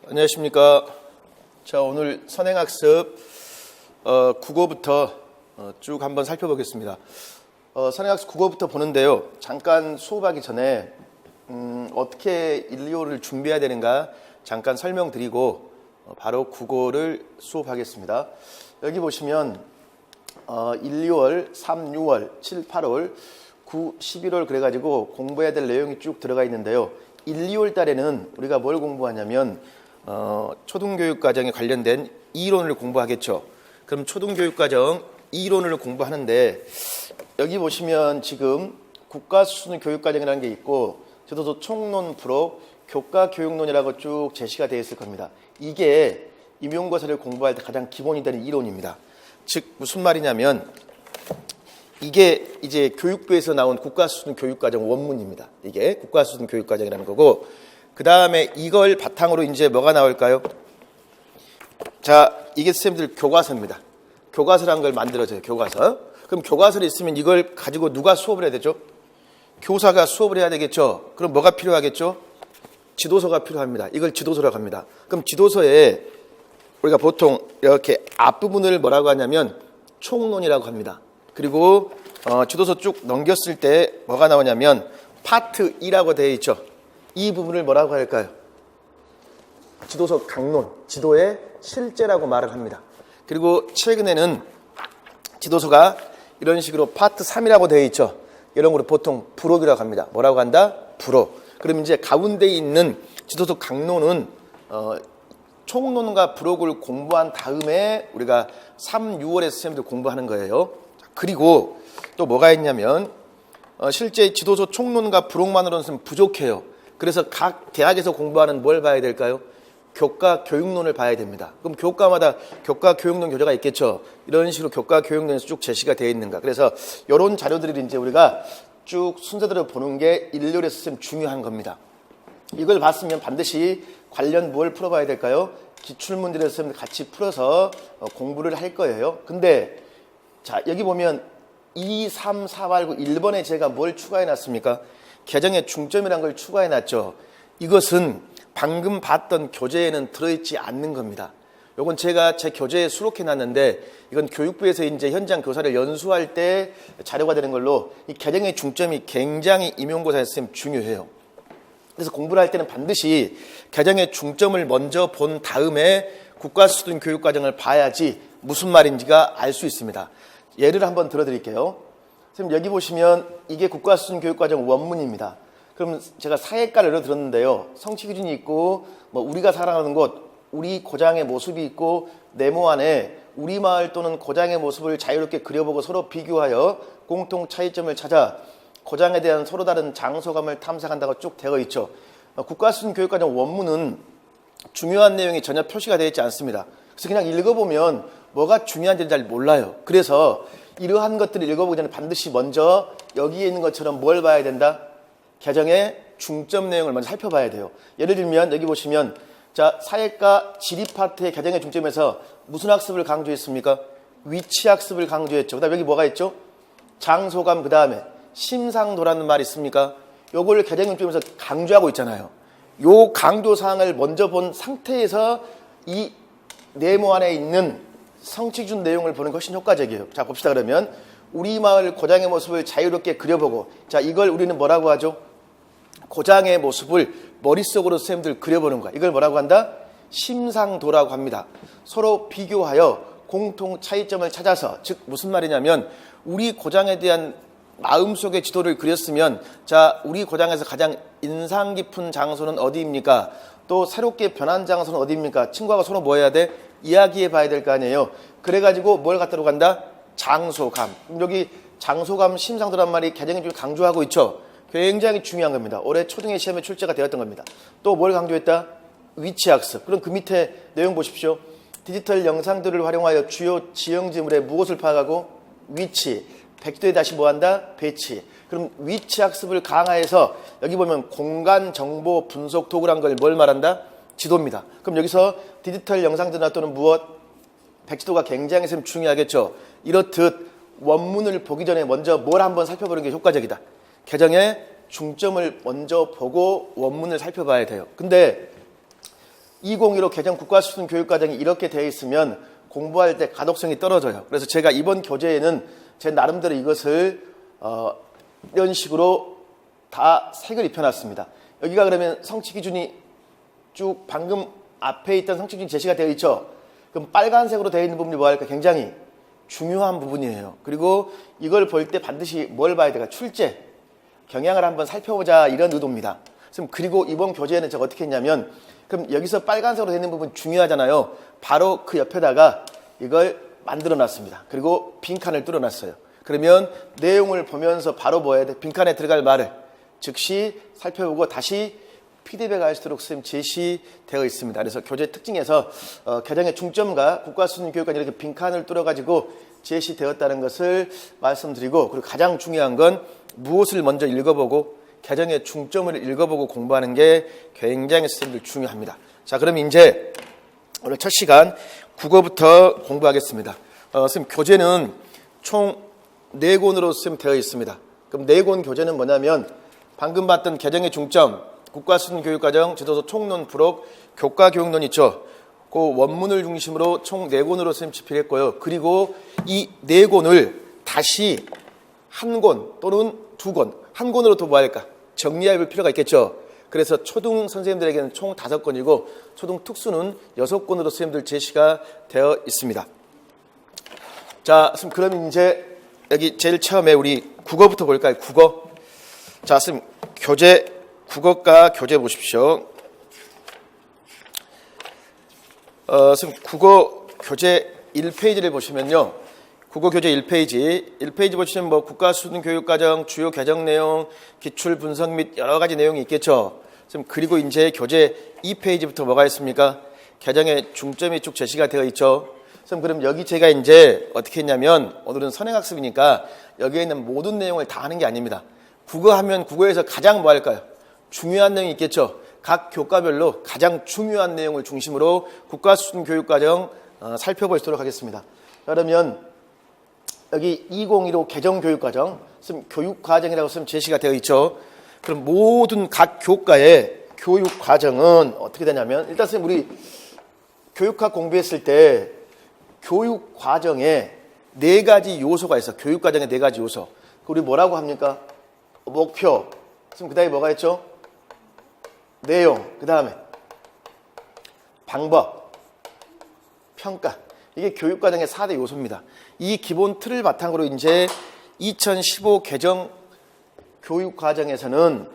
안녕하십니까. 자, 오늘 선행학습 국어부터 쭉 한번 살펴보겠습니다. 선행학습 국어부터 보는데요. 잠깐 수업하기 전에 어떻게 1, 2호를 준비해야 되는가 잠깐 설명드리고 바로 국어를 수업하겠습니다. 여기 보시면 1, 2월, 3, 6월, 7, 8월, 9, 11월 그래가지고 공부해야 될 내용이 쭉 들어가 있는데요. 1, 2월 달에는 우리가 뭘 공부하냐면 초등교육과정에 관련된 이론을 공부하겠죠. 그럼 초등교육과정 이론을 공부하는데 여기 보시면 지금 국가수준교육과정이라는 게 있고 저도 총론 부록 교과교육론이라고 쭉 제시가 되어 있을 겁니다. 이게 임용고사를 공부할 때 가장 기본이 되는 이론입니다. 즉 무슨 말이냐면 이게 이제 교육부에서 나온 국가수준교육과정 원문입니다. 이게 국가수준교육과정이라는 거고 그 다음에 이걸 바탕으로 이제 뭐가 나올까요? 자, 이게 선생님들 교과서입니다. 교과서라는 걸 만들어줘요. 교과서. 그럼 교과서를 있으면 이걸 가지고 누가 수업을 해야 되죠? 교사가 수업을 해야 되겠죠. 그럼 뭐가 필요하겠죠? 지도서가 필요합니다. 이걸 지도서라고 합니다. 그럼 지도서에 우리가 보통 이렇게 앞부분을 뭐라고 하냐면 총론이라고 합니다. 그리고 지도서 쭉 넘겼을 때 뭐가 나오냐면 파트 2라고 되어 있죠. 이 부분을 뭐라고 할까요? 지도서 강론, 지도의 실제라고 말을 합니다. 그리고 최근에는 지도서가 이런 식으로 파트 3이라고 되어 있죠. 이런 거를 보통 부록이라고 합니다. 뭐라고 한다? 부록. 그럼 이제 가운데 있는 지도서 강론은 총론과 부록을 공부한 다음에 우리가 3, 6월에 선생님들 공부하는 거예요. 그리고 또 뭐가 있냐면 실제 지도서 총론과 부록만으로는 부족해요. 그래서 각 대학에서 공부하는 뭘 봐야 될까요? 교과교육론을 봐야 됩니다. 그럼 교과마다 교과교육론 교재가 있겠죠. 이런 식으로 교과교육론에서 쭉 제시가 되어 있는가. 그래서 이런 자료들을 이제 우리가 쭉 순서대로 보는 게 1, 2월에서 선생님 중요한 겁니다. 이걸 봤으면 반드시 관련 뭘 풀어봐야 될까요? 기출문제를 선생님 같이 풀어서 공부를 할 거예요. 근데 자 여기 보면 2, 3, 4 말고 1번에 제가 뭘 추가해 놨습니까? 개정의 중점이라는 걸 추가해 놨죠. 이것은 방금 봤던 교재에는 들어있지 않는 겁니다. 요건 제가 제 교재에 수록해 놨는데 이건 교육부에서 이제 현장 교사를 연수할 때 자료가 되는 걸로 이 개정의 중점이 굉장히 임용고사에 선생님 중요해요. 그래서 공부를 할 때는 반드시 개정의 중점을 먼저 본 다음에 국가수준교육과정을 봐야지 무슨 말인지가 알 수 있습니다. 예를 한번 들어드릴게요. 선생님 여기 보시면 이게 국가수준교육과정 원문입니다. 그럼 제가 사회과를 들었는데요. 성취기준이 있고 뭐 우리가 살아가는 곳, 우리 고장의 모습이 있고 네모 안에 우리 마을 또는 고장의 모습을 자유롭게 그려보고 서로 비교하여 공통 차이점을 찾아 고장에 대한 서로 다른 장소감을 탐색한다고 쭉 되어 있죠. 국가수준교육과정 원문은 중요한 내용이 전혀 표시가 되어 있지 않습니다. 그래서 그냥 읽어보면 뭐가 중요한지를 잘 몰라요. 그래서 이러한 것들을 읽어보기 전에 반드시 먼저 여기에 있는 것처럼 뭘 봐야 된다? 개정의 중점 내용을 먼저 살펴봐야 돼요. 예를 들면 여기 보시면 자 사회과 지리 파트의 개정의 중점에서 무슨 학습을 강조했습니까? 위치 학습을 강조했죠. 그 다음에 여기 뭐가 있죠? 장소감 그 다음에 심상도라는 말이 있습니까? 요걸 개정의 중점에서 강조하고 있잖아요. 요 강조사항을 먼저 본 상태에서 이 네모 안에 있는 성취기준 내용을 보는 것이 효과적이에요. 자 봅시다. 그러면 우리 마을 고장의 모습을 자유롭게 그려보고 자 이걸 우리는 뭐라고 하죠? 고장의 모습을 머릿속으로 선생님들 그려보는 거야. 이걸 뭐라고 한다? 심상도라고 합니다. 서로 비교하여 공통 차이점을 찾아서 즉 무슨 말이냐면 우리 고장에 대한 마음속의 지도를 그렸으면 자 우리 고장에서 가장 인상 깊은 장소는 어디입니까? 또 새롭게 변한 장소는 어디입니까? 친구하고 서로 뭐 해야 돼? 이야기해 봐야 될 거 아니에요. 그래가지고 뭘 갖다로 간다? 장소감. 여기 장소감 심상도란 말이 개정에 좀 강조하고 있죠. 굉장히 중요한 겁니다. 올해 초등의 시험에 출제가 되었던 겁니다. 또 뭘 강조했다? 위치학습. 그럼 그 밑에 내용 보십시오. 디지털 영상들을 활용하여 주요 지형지물의 무엇을 파악하고 위치. 백도에 다시 뭐한다? 배치. 그럼 위치학습을 강화해서 여기 보면 공간정보 분석 도구란 걸 뭘 말한다? 지도입니다. 그럼 여기서 디지털 영상들이나 또는 무엇? 백지도가 굉장히 중요하겠죠. 이렇듯 원문을 보기 전에 먼저 뭘 한번 살펴보는 게 효과적이다. 개정의 중점을 먼저 보고 원문을 살펴봐야 돼요. 근데 2015 개정 국가수준 교육과정이 이렇게 되어 있으면 공부할 때 가독성이 떨어져요. 그래서 제가 이번 교재에는 제 나름대로 이것을 이런 식으로 다 색을 입혀놨습니다. 여기가 그러면 성취 기준이 쭉 방금 앞에 있던 성취 기준이 제시가 되어 있죠. 그럼 빨간색으로 되어 있는 부분이 뭐할까? 굉장히 중요한 부분이에요. 그리고 이걸 볼 때 반드시 뭘 봐야 될까? 출제, 경향을 한번 살펴보자, 이런 의도입니다. 그리고 이번 교재에는 제가 어떻게 했냐면, 그럼 여기서 빨간색으로 되어 있는 부분 중요하잖아요. 바로 그 옆에다가 이걸 만들어 놨습니다. 그리고 빈칸을 뚫어 놨어요. 그러면 내용을 보면서 바로 뭐 해야 돼? 빈칸에 들어갈 말을 즉시 살펴보고 다시 PDF에 갈 수 있도록 선생님 제시되어 있습니다. 그래서 교재 특징에서 개정의 중점과 국가수준 교육까지 이렇게 빈칸을 뚫어가지고 제시되었다는 것을 말씀드리고, 그리고 가장 중요한 건 무엇을 먼저 읽어보고 개정의 중점을 읽어보고 공부하는 게 굉장히 선생님들 중요합니다. 자, 그럼 이제 오늘 첫 시간 국어부터 공부하겠습니다. 선생님 교재는 총 4권으로 선생님 되어 있습니다. 그럼 4권 교재는 뭐냐면 방금 봤던 개정의 중점, 국가수준 교육과정, 지도서 총론, 부록, 교과교육론 있죠. 그 원문을 중심으로 총 4권으로 선생님 집필했고요. 그리고 이 4권을 다시 한 권 또는 2권, 한 권으로 더 뭐 할까? 정리할 필요가 있겠죠. 그래서 초등 선생님들에게는 총 5권이고 초등 특수는 6권으로 선생님들 제시가 되어 있습니다. 자, 그럼 이제 여기 제일 처음에 우리 국어부터 볼까요? 국어. 자, 선생님 교재, 국어과 교재 보십시오. 선생님 국어 교재 1페이지를 보시면요. 국어 교재 1페이지 보시면 뭐 국가수준 교육과정, 주요 개정 내용, 기출 분석 및 여러 가지 내용이 있겠죠. 그리고 이제 교재 2페이지부터 뭐가 있습니까? 개정의 중점이 쭉 제시가 되어 있죠. 그럼 여기 제가 이제 어떻게 했냐면, 오늘은 선행학습이니까 여기에 있는 모든 내용을 다 하는 게 아닙니다. 국어 하면 국어에서 가장 뭐 할까요? 중요한 내용이 있겠죠. 각 교과별로 가장 중요한 내용을 중심으로 국가수준 교육과정 살펴보도록 하겠습니다. 그러면 여기 2015 개정 교육과정, 교육과정이라고 쓰면 제시가 되어 있죠. 그럼 모든 각 교과의 교육과정은 어떻게 되냐면, 일단 선생님 우리 교육학 공부했을 때 교육과정에 4가지 요소가 있어. 교육과정에 4가지 요소. 우리 뭐라고 합니까? 목표. 그 다음에 뭐가 있죠? 내용. 그 다음에 방법, 평가. 이게 교육과정의 4대 요소입니다. 이 기본 틀을 바탕으로 이제 2015 개정 교육과정에서는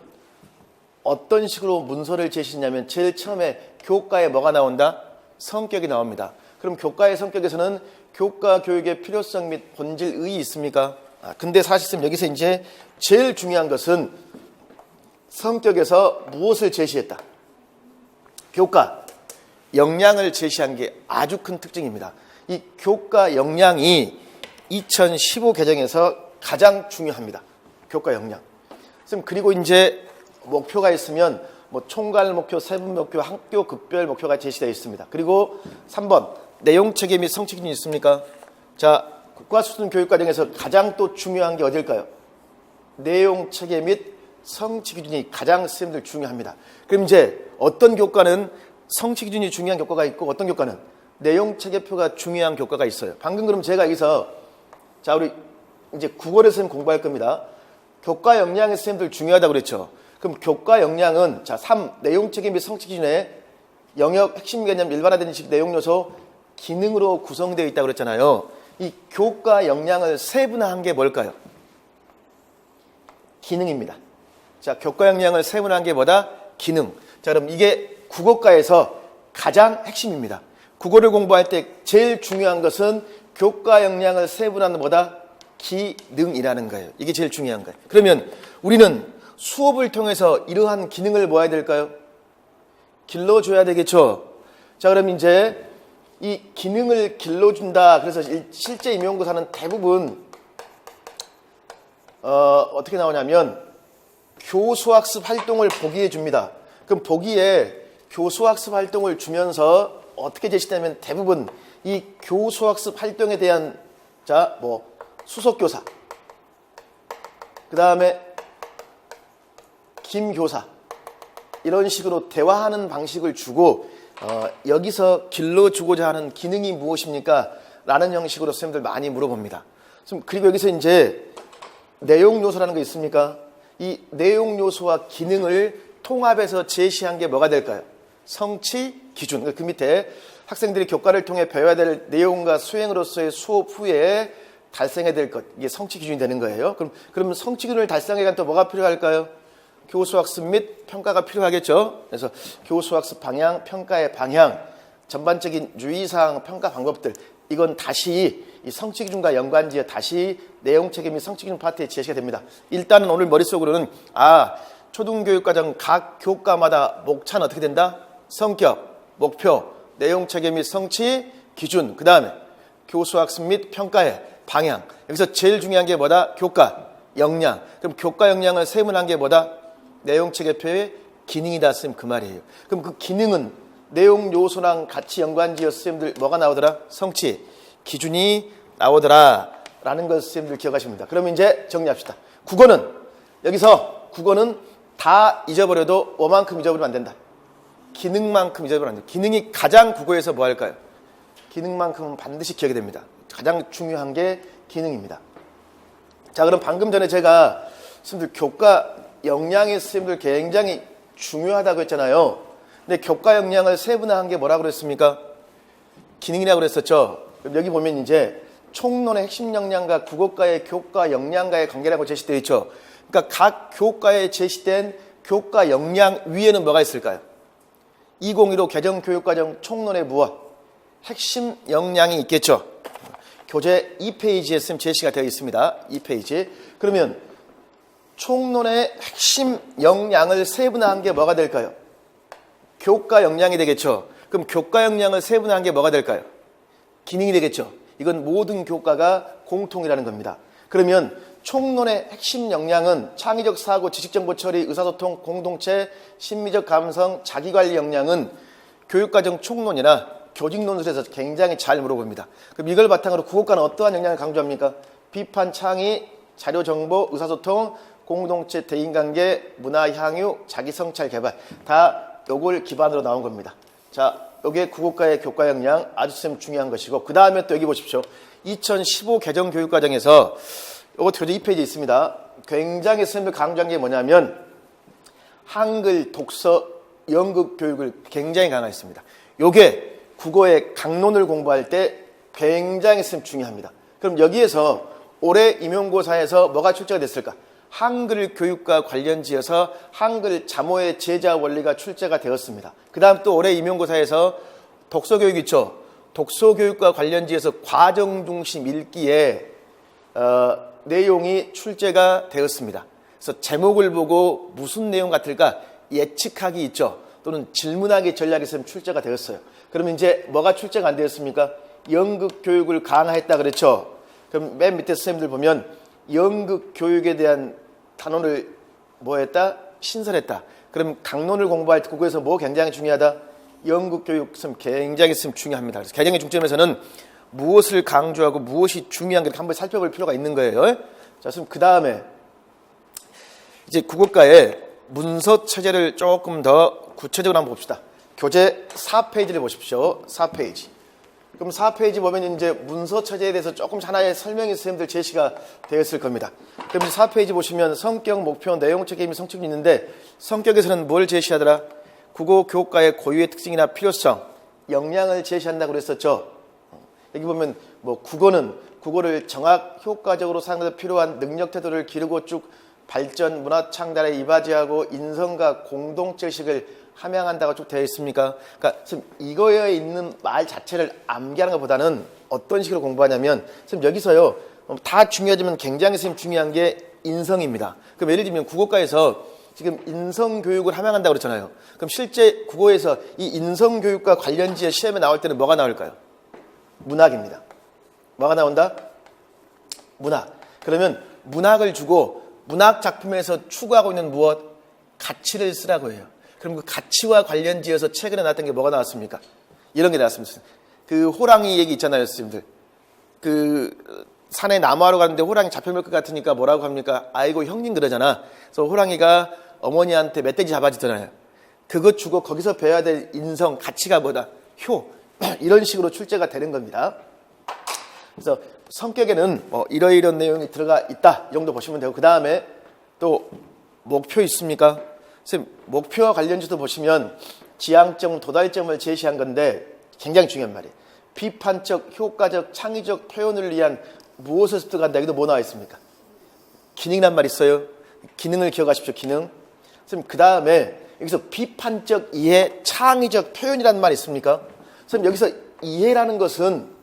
어떤 식으로 문서를 제시했냐면, 제일 처음에 교과에 뭐가 나온다? 성격이 나옵니다. 그럼 교과의 성격에서는 교과 교육의 필요성 및 본질의 있습니까? 근데 사실상 여기서 이제 제일 중요한 것은 성격에서 무엇을 제시했다? 교과 역량을 제시한 게 아주 큰 특징입니다. 이 교과 역량이 2015 개정에서 가장 중요합니다. 교과 역량. 그리고 이제 목표가 있으면 뭐 총괄 목표, 세분 목표, 학교 급별 목표가 제시되어 있습니다. 그리고 3번 내용 체계 및 성취 기준이 있습니까? 자, 국가수준 교육과정에서 가장 또 중요한 게 어딜까요? 내용 체계 및 성취 기준이 가장 선생님들 중요합니다. 그럼 이제 어떤 교과는 성취 기준이 중요한 교과가 있고 어떤 교과는 내용 체계표가 중요한 교과가 있어요. 방금 그럼 제가 여기서 자, 우리 이제 국어를 선생님 공부할 겁니다. 교과 역량의 선생님들 중요하다고 그랬죠. 그럼 교과 역량은 자, 3 내용 체계 및 성취 기준의 영역 핵심 개념 일반화된 식 내용 요소 기능으로 구성되어 있다고 그랬잖아요. 이 교과 역량을 세분화한 게 뭘까요? 기능입니다. 자, 교과 역량을 세분화한 게 뭐다? 기능. 자, 그럼 이게 국어과에서 가장 핵심입니다. 국어를 공부할 때 제일 중요한 것은 교과 역량을 세분화하는 뭐다? 기능이라는 거예요. 이게 제일 중요한 거예요. 그러면 우리는 수업을 통해서 이러한 기능을 뭐 해야 될까요? 길러줘야 되겠죠. 자, 그럼 이제 이 기능을 길러준다. 그래서 실제 임용고사는 대부분 어떻게 나오냐면 교수학습 활동을 보기에 줍니다. 그럼 보기에 교수학습 활동을 주면서 어떻게 제시되면 대부분 이 교수학습 활동에 대한 자, 뭐 수석교사, 그 다음에 김교사 이런 식으로 대화하는 방식을 주고 여기서 길러주고자 하는 기능이 무엇입니까? 라는 형식으로 선생님들 많이 물어봅니다. 그리고 여기서 이제 내용 요소라는 거 있습니까? 이 내용 요소와 기능을 통합해서 제시한 게 뭐가 될까요? 성취 기준. 그 밑에 학생들이 교과를 통해 배워야 될 내용과 수행으로서의 수업 후에 달성해야 될 것, 이게 성취 기준이 되는 거예요. 그러면 성취 기준을 달성하기 위한 또 뭐가 필요할까요? 교수학습 및 평가가 필요하겠죠. 그래서 교수학습 방향, 평가의 방향, 전반적인 유의사항, 평가 방법들, 이건 다시 이 성취 기준과 연관지어 다시 내용 책임 및 성취 기준 파트에 제시가 됩니다. 일단은 오늘 머릿속으로는 초등교육과정 각 교과마다 목차는 어떻게 된다? 성격, 목표, 내용 체계 및 성취 기준, 그 다음에 교수학습 및 평가의 방향. 여기서 제일 중요한 게 뭐다? 교과 역량. 그럼 교과 역량을 세분한 게 뭐다? 내용 체계표의 기능이다. 쌤 그 말이에요. 그럼 그 기능은 내용 요소랑 같이 연관지어 선생님들 뭐가 나오더라? 성취 기준이 나오더라 라는 걸 선생님들 기억하십니다. 그럼 이제 정리합시다. 국어는 여기서 국어는 다 잊어버려도 뭐만큼 잊어버리면 안 된다. 기능만큼 잊어버리면 안 된다. 기능이 가장 국어에서 뭐 할까요? 기능만큼은 반드시 기억이 됩니다. 가장 중요한 게 기능입니다. 자, 그럼 방금 전에 제가 선생님들 교과 역량이 선생님들 굉장히 중요하다고 했잖아요. 근데 교과 역량을 세분화한 게 뭐라고 그랬습니까? 기능이라고 그랬었죠. 그럼 여기 보면 이제 총론의 핵심 역량과 국어과의 교과 역량과의 관계라고 제시되어 있죠. 그러니까 각 교과에 제시된 교과 역량 위에는 뭐가 있을까요? 2015 개정교육과정 총론의 무엇? 핵심 역량이 있겠죠. 교재 2페이지에 쌤 제시가 되어 있습니다. 2페이지. 그러면 총론의 핵심 역량을 세분화한 게 뭐가 될까요? 교과 역량이 되겠죠. 그럼 교과 역량을 세분화한 게 뭐가 될까요? 기능이 되겠죠. 이건 모든 교과가 공통이라는 겁니다. 그러면 총론의 핵심 역량은 창의적 사고, 지식정보 처리, 의사소통, 공동체, 심리적 감성, 자기관리 역량은 교육과정 총론이나 교직논술에서 굉장히 잘 물어봅니다. 그럼 이걸 바탕으로 국어과는 어떠한 역량을 강조합니까? 비판, 창의, 자료정보, 의사소통, 공동체, 대인관계, 문화향유, 자기성찰 개발 다 요걸 기반으로 나온 겁니다. 자, 요게 국어과의 교과 역량 아주 중요한 것이고, 그 다음에 또 여기 보십시오. 2015 개정교육과정에서 요거 교재 2페이지에 있습니다. 굉장히 선생님들 강조한 게 뭐냐면 한글, 독서, 연극 교육을 굉장히 강화했습니다. 요게 국어의 강론을 공부할 때 굉장히 중요합니다. 그럼 여기에서 올해 임용고사에서 뭐가 출제가 됐을까? 한글 교육과 관련지어서 한글 자모의 제자 원리가 출제가 되었습니다. 그 다음 또 올해 임용고사에서 독서교육 있죠? 독서교육과 관련지어서 과정 중심 읽기에 내용이 출제가 되었습니다. 그래서 제목을 보고 무슨 내용 같을까 예측하기 있죠. 또는 질문하기 전략이 있으면 출제가 되었어요. 그러면 이제 뭐가 출제가 안 되었습니까? 연극 교육을 강화했다 그랬죠. 그럼 맨 밑에 선생님들 보면 연극 교육에 대한 단원을 뭐 했다? 신설했다. 그럼 강론을 공부할 때 국어에서 뭐 굉장히 중요하다? 연극 교육 굉장히 중요합니다. 그래서 개정의 중점에서는 무엇을 강조하고 무엇이 중요한 게 한번 살펴볼 필요가 있는 거예요. 자, 그럼 그 다음에 이제 국어과의 문서 체제를 조금 더 구체적으로 한번 봅시다. 교재 4페이지를 보십시오. 4페이지. 그럼 4페이지 보면 이제 문서 체제에 대해서 조금 하나의 설명이 선생님들 제시가 되었을 겁니다. 그럼 4페이지 보시면 성격, 목표, 내용 체계 및 성격이 있는데 성격에서는 뭘 제시하더라? 국어 교과의 고유의 특징이나 필요성, 역량을 제시한다고 그랬었죠. 여기 보면 뭐 국어는 국어를 정확 효과적으로 사용해서 필요한 능력 태도를 기르고 쭉 발전, 문화 창달에 이바지하고 인성과 공동체의식을 함양한다고 쭉 되어 있습니까? 그러니까 이거에 있는 말 자체를 암기하는 것보다는 어떤 식으로 공부하냐면 여기서요 다 중요하지만 굉장히 중요한 게 인성입니다. 그럼 예를 들면 국어과에서 지금 인성교육을 함양한다고 그랬잖아요. 그럼 실제 국어에서 이 인성교육과 관련지에 시험에 나올 때는 뭐가 나올까요? 문학입니다. 뭐가 나온다? 문학. 그러면 문학을 주고 문학 작품에서 추구하고 있는 무엇? 가치를 쓰라고 해요. 그럼 그 가치와 관련지어서 최근에 나왔던 게 뭐가 나왔습니까? 이런 게 나왔습니다. 그 호랑이 얘기 있잖아요, 선생님들. 그 산에 나무하러 가는데 호랑이 잡혀먹을 것 같으니까 뭐라고 합니까? 아이고 형님 그러잖아. 그래서 호랑이가 어머니한테 멧돼지 잡아주잖아요. 그것 주고 거기서 배워야 될 인성, 가치가 뭐다? 효. 이런 식으로 출제가 되는 겁니다. 그래서 성격에는 뭐 이러이런 내용이 들어가 있다. 이 정도 보시면 되고, 그 다음에 또 목표 있습니까? 선생님, 목표와 관련주도 보시면 지향점, 도달점을 제시한 건데 굉장히 중요한 말이에요. 비판적, 효과적, 창의적 표현을 위한 무엇에서 들어간다. 여기도 뭐 나와 있습니까? 기능이란 말 있어요. 기능을 기억하십시오. 기능. 선생님, 그 다음에 여기서 비판적 이해, 창의적 표현이라는 말 있습니까? 선생님, 여기서 이해라는 것은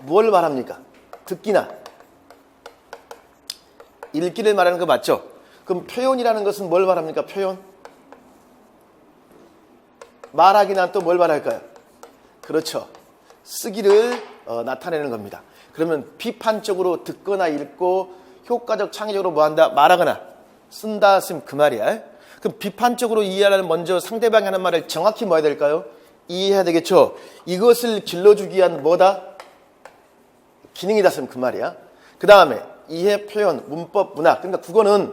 뭘 말합니까? 듣기나 읽기를 말하는 거 맞죠? 그럼 표현이라는 것은 뭘 말합니까? 표현? 말하기나 또 뭘 말할까요? 그렇죠. 쓰기를 나타내는 겁니다. 그러면 비판적으로 듣거나 읽고 효과적 창의적으로 뭐 한다? 말하거나 쓴다 쓰면 그 말이야. 그럼 비판적으로 이해하려면 먼저 상대방이 하는 말을 정확히 뭐 해야 될까요? 이해해야 되겠죠. 이것을 길러주기 위한 뭐다? 기능이다 쓰면 그 말이야. 그 다음에 이해, 표현, 문법, 문학. 그러니까 국어는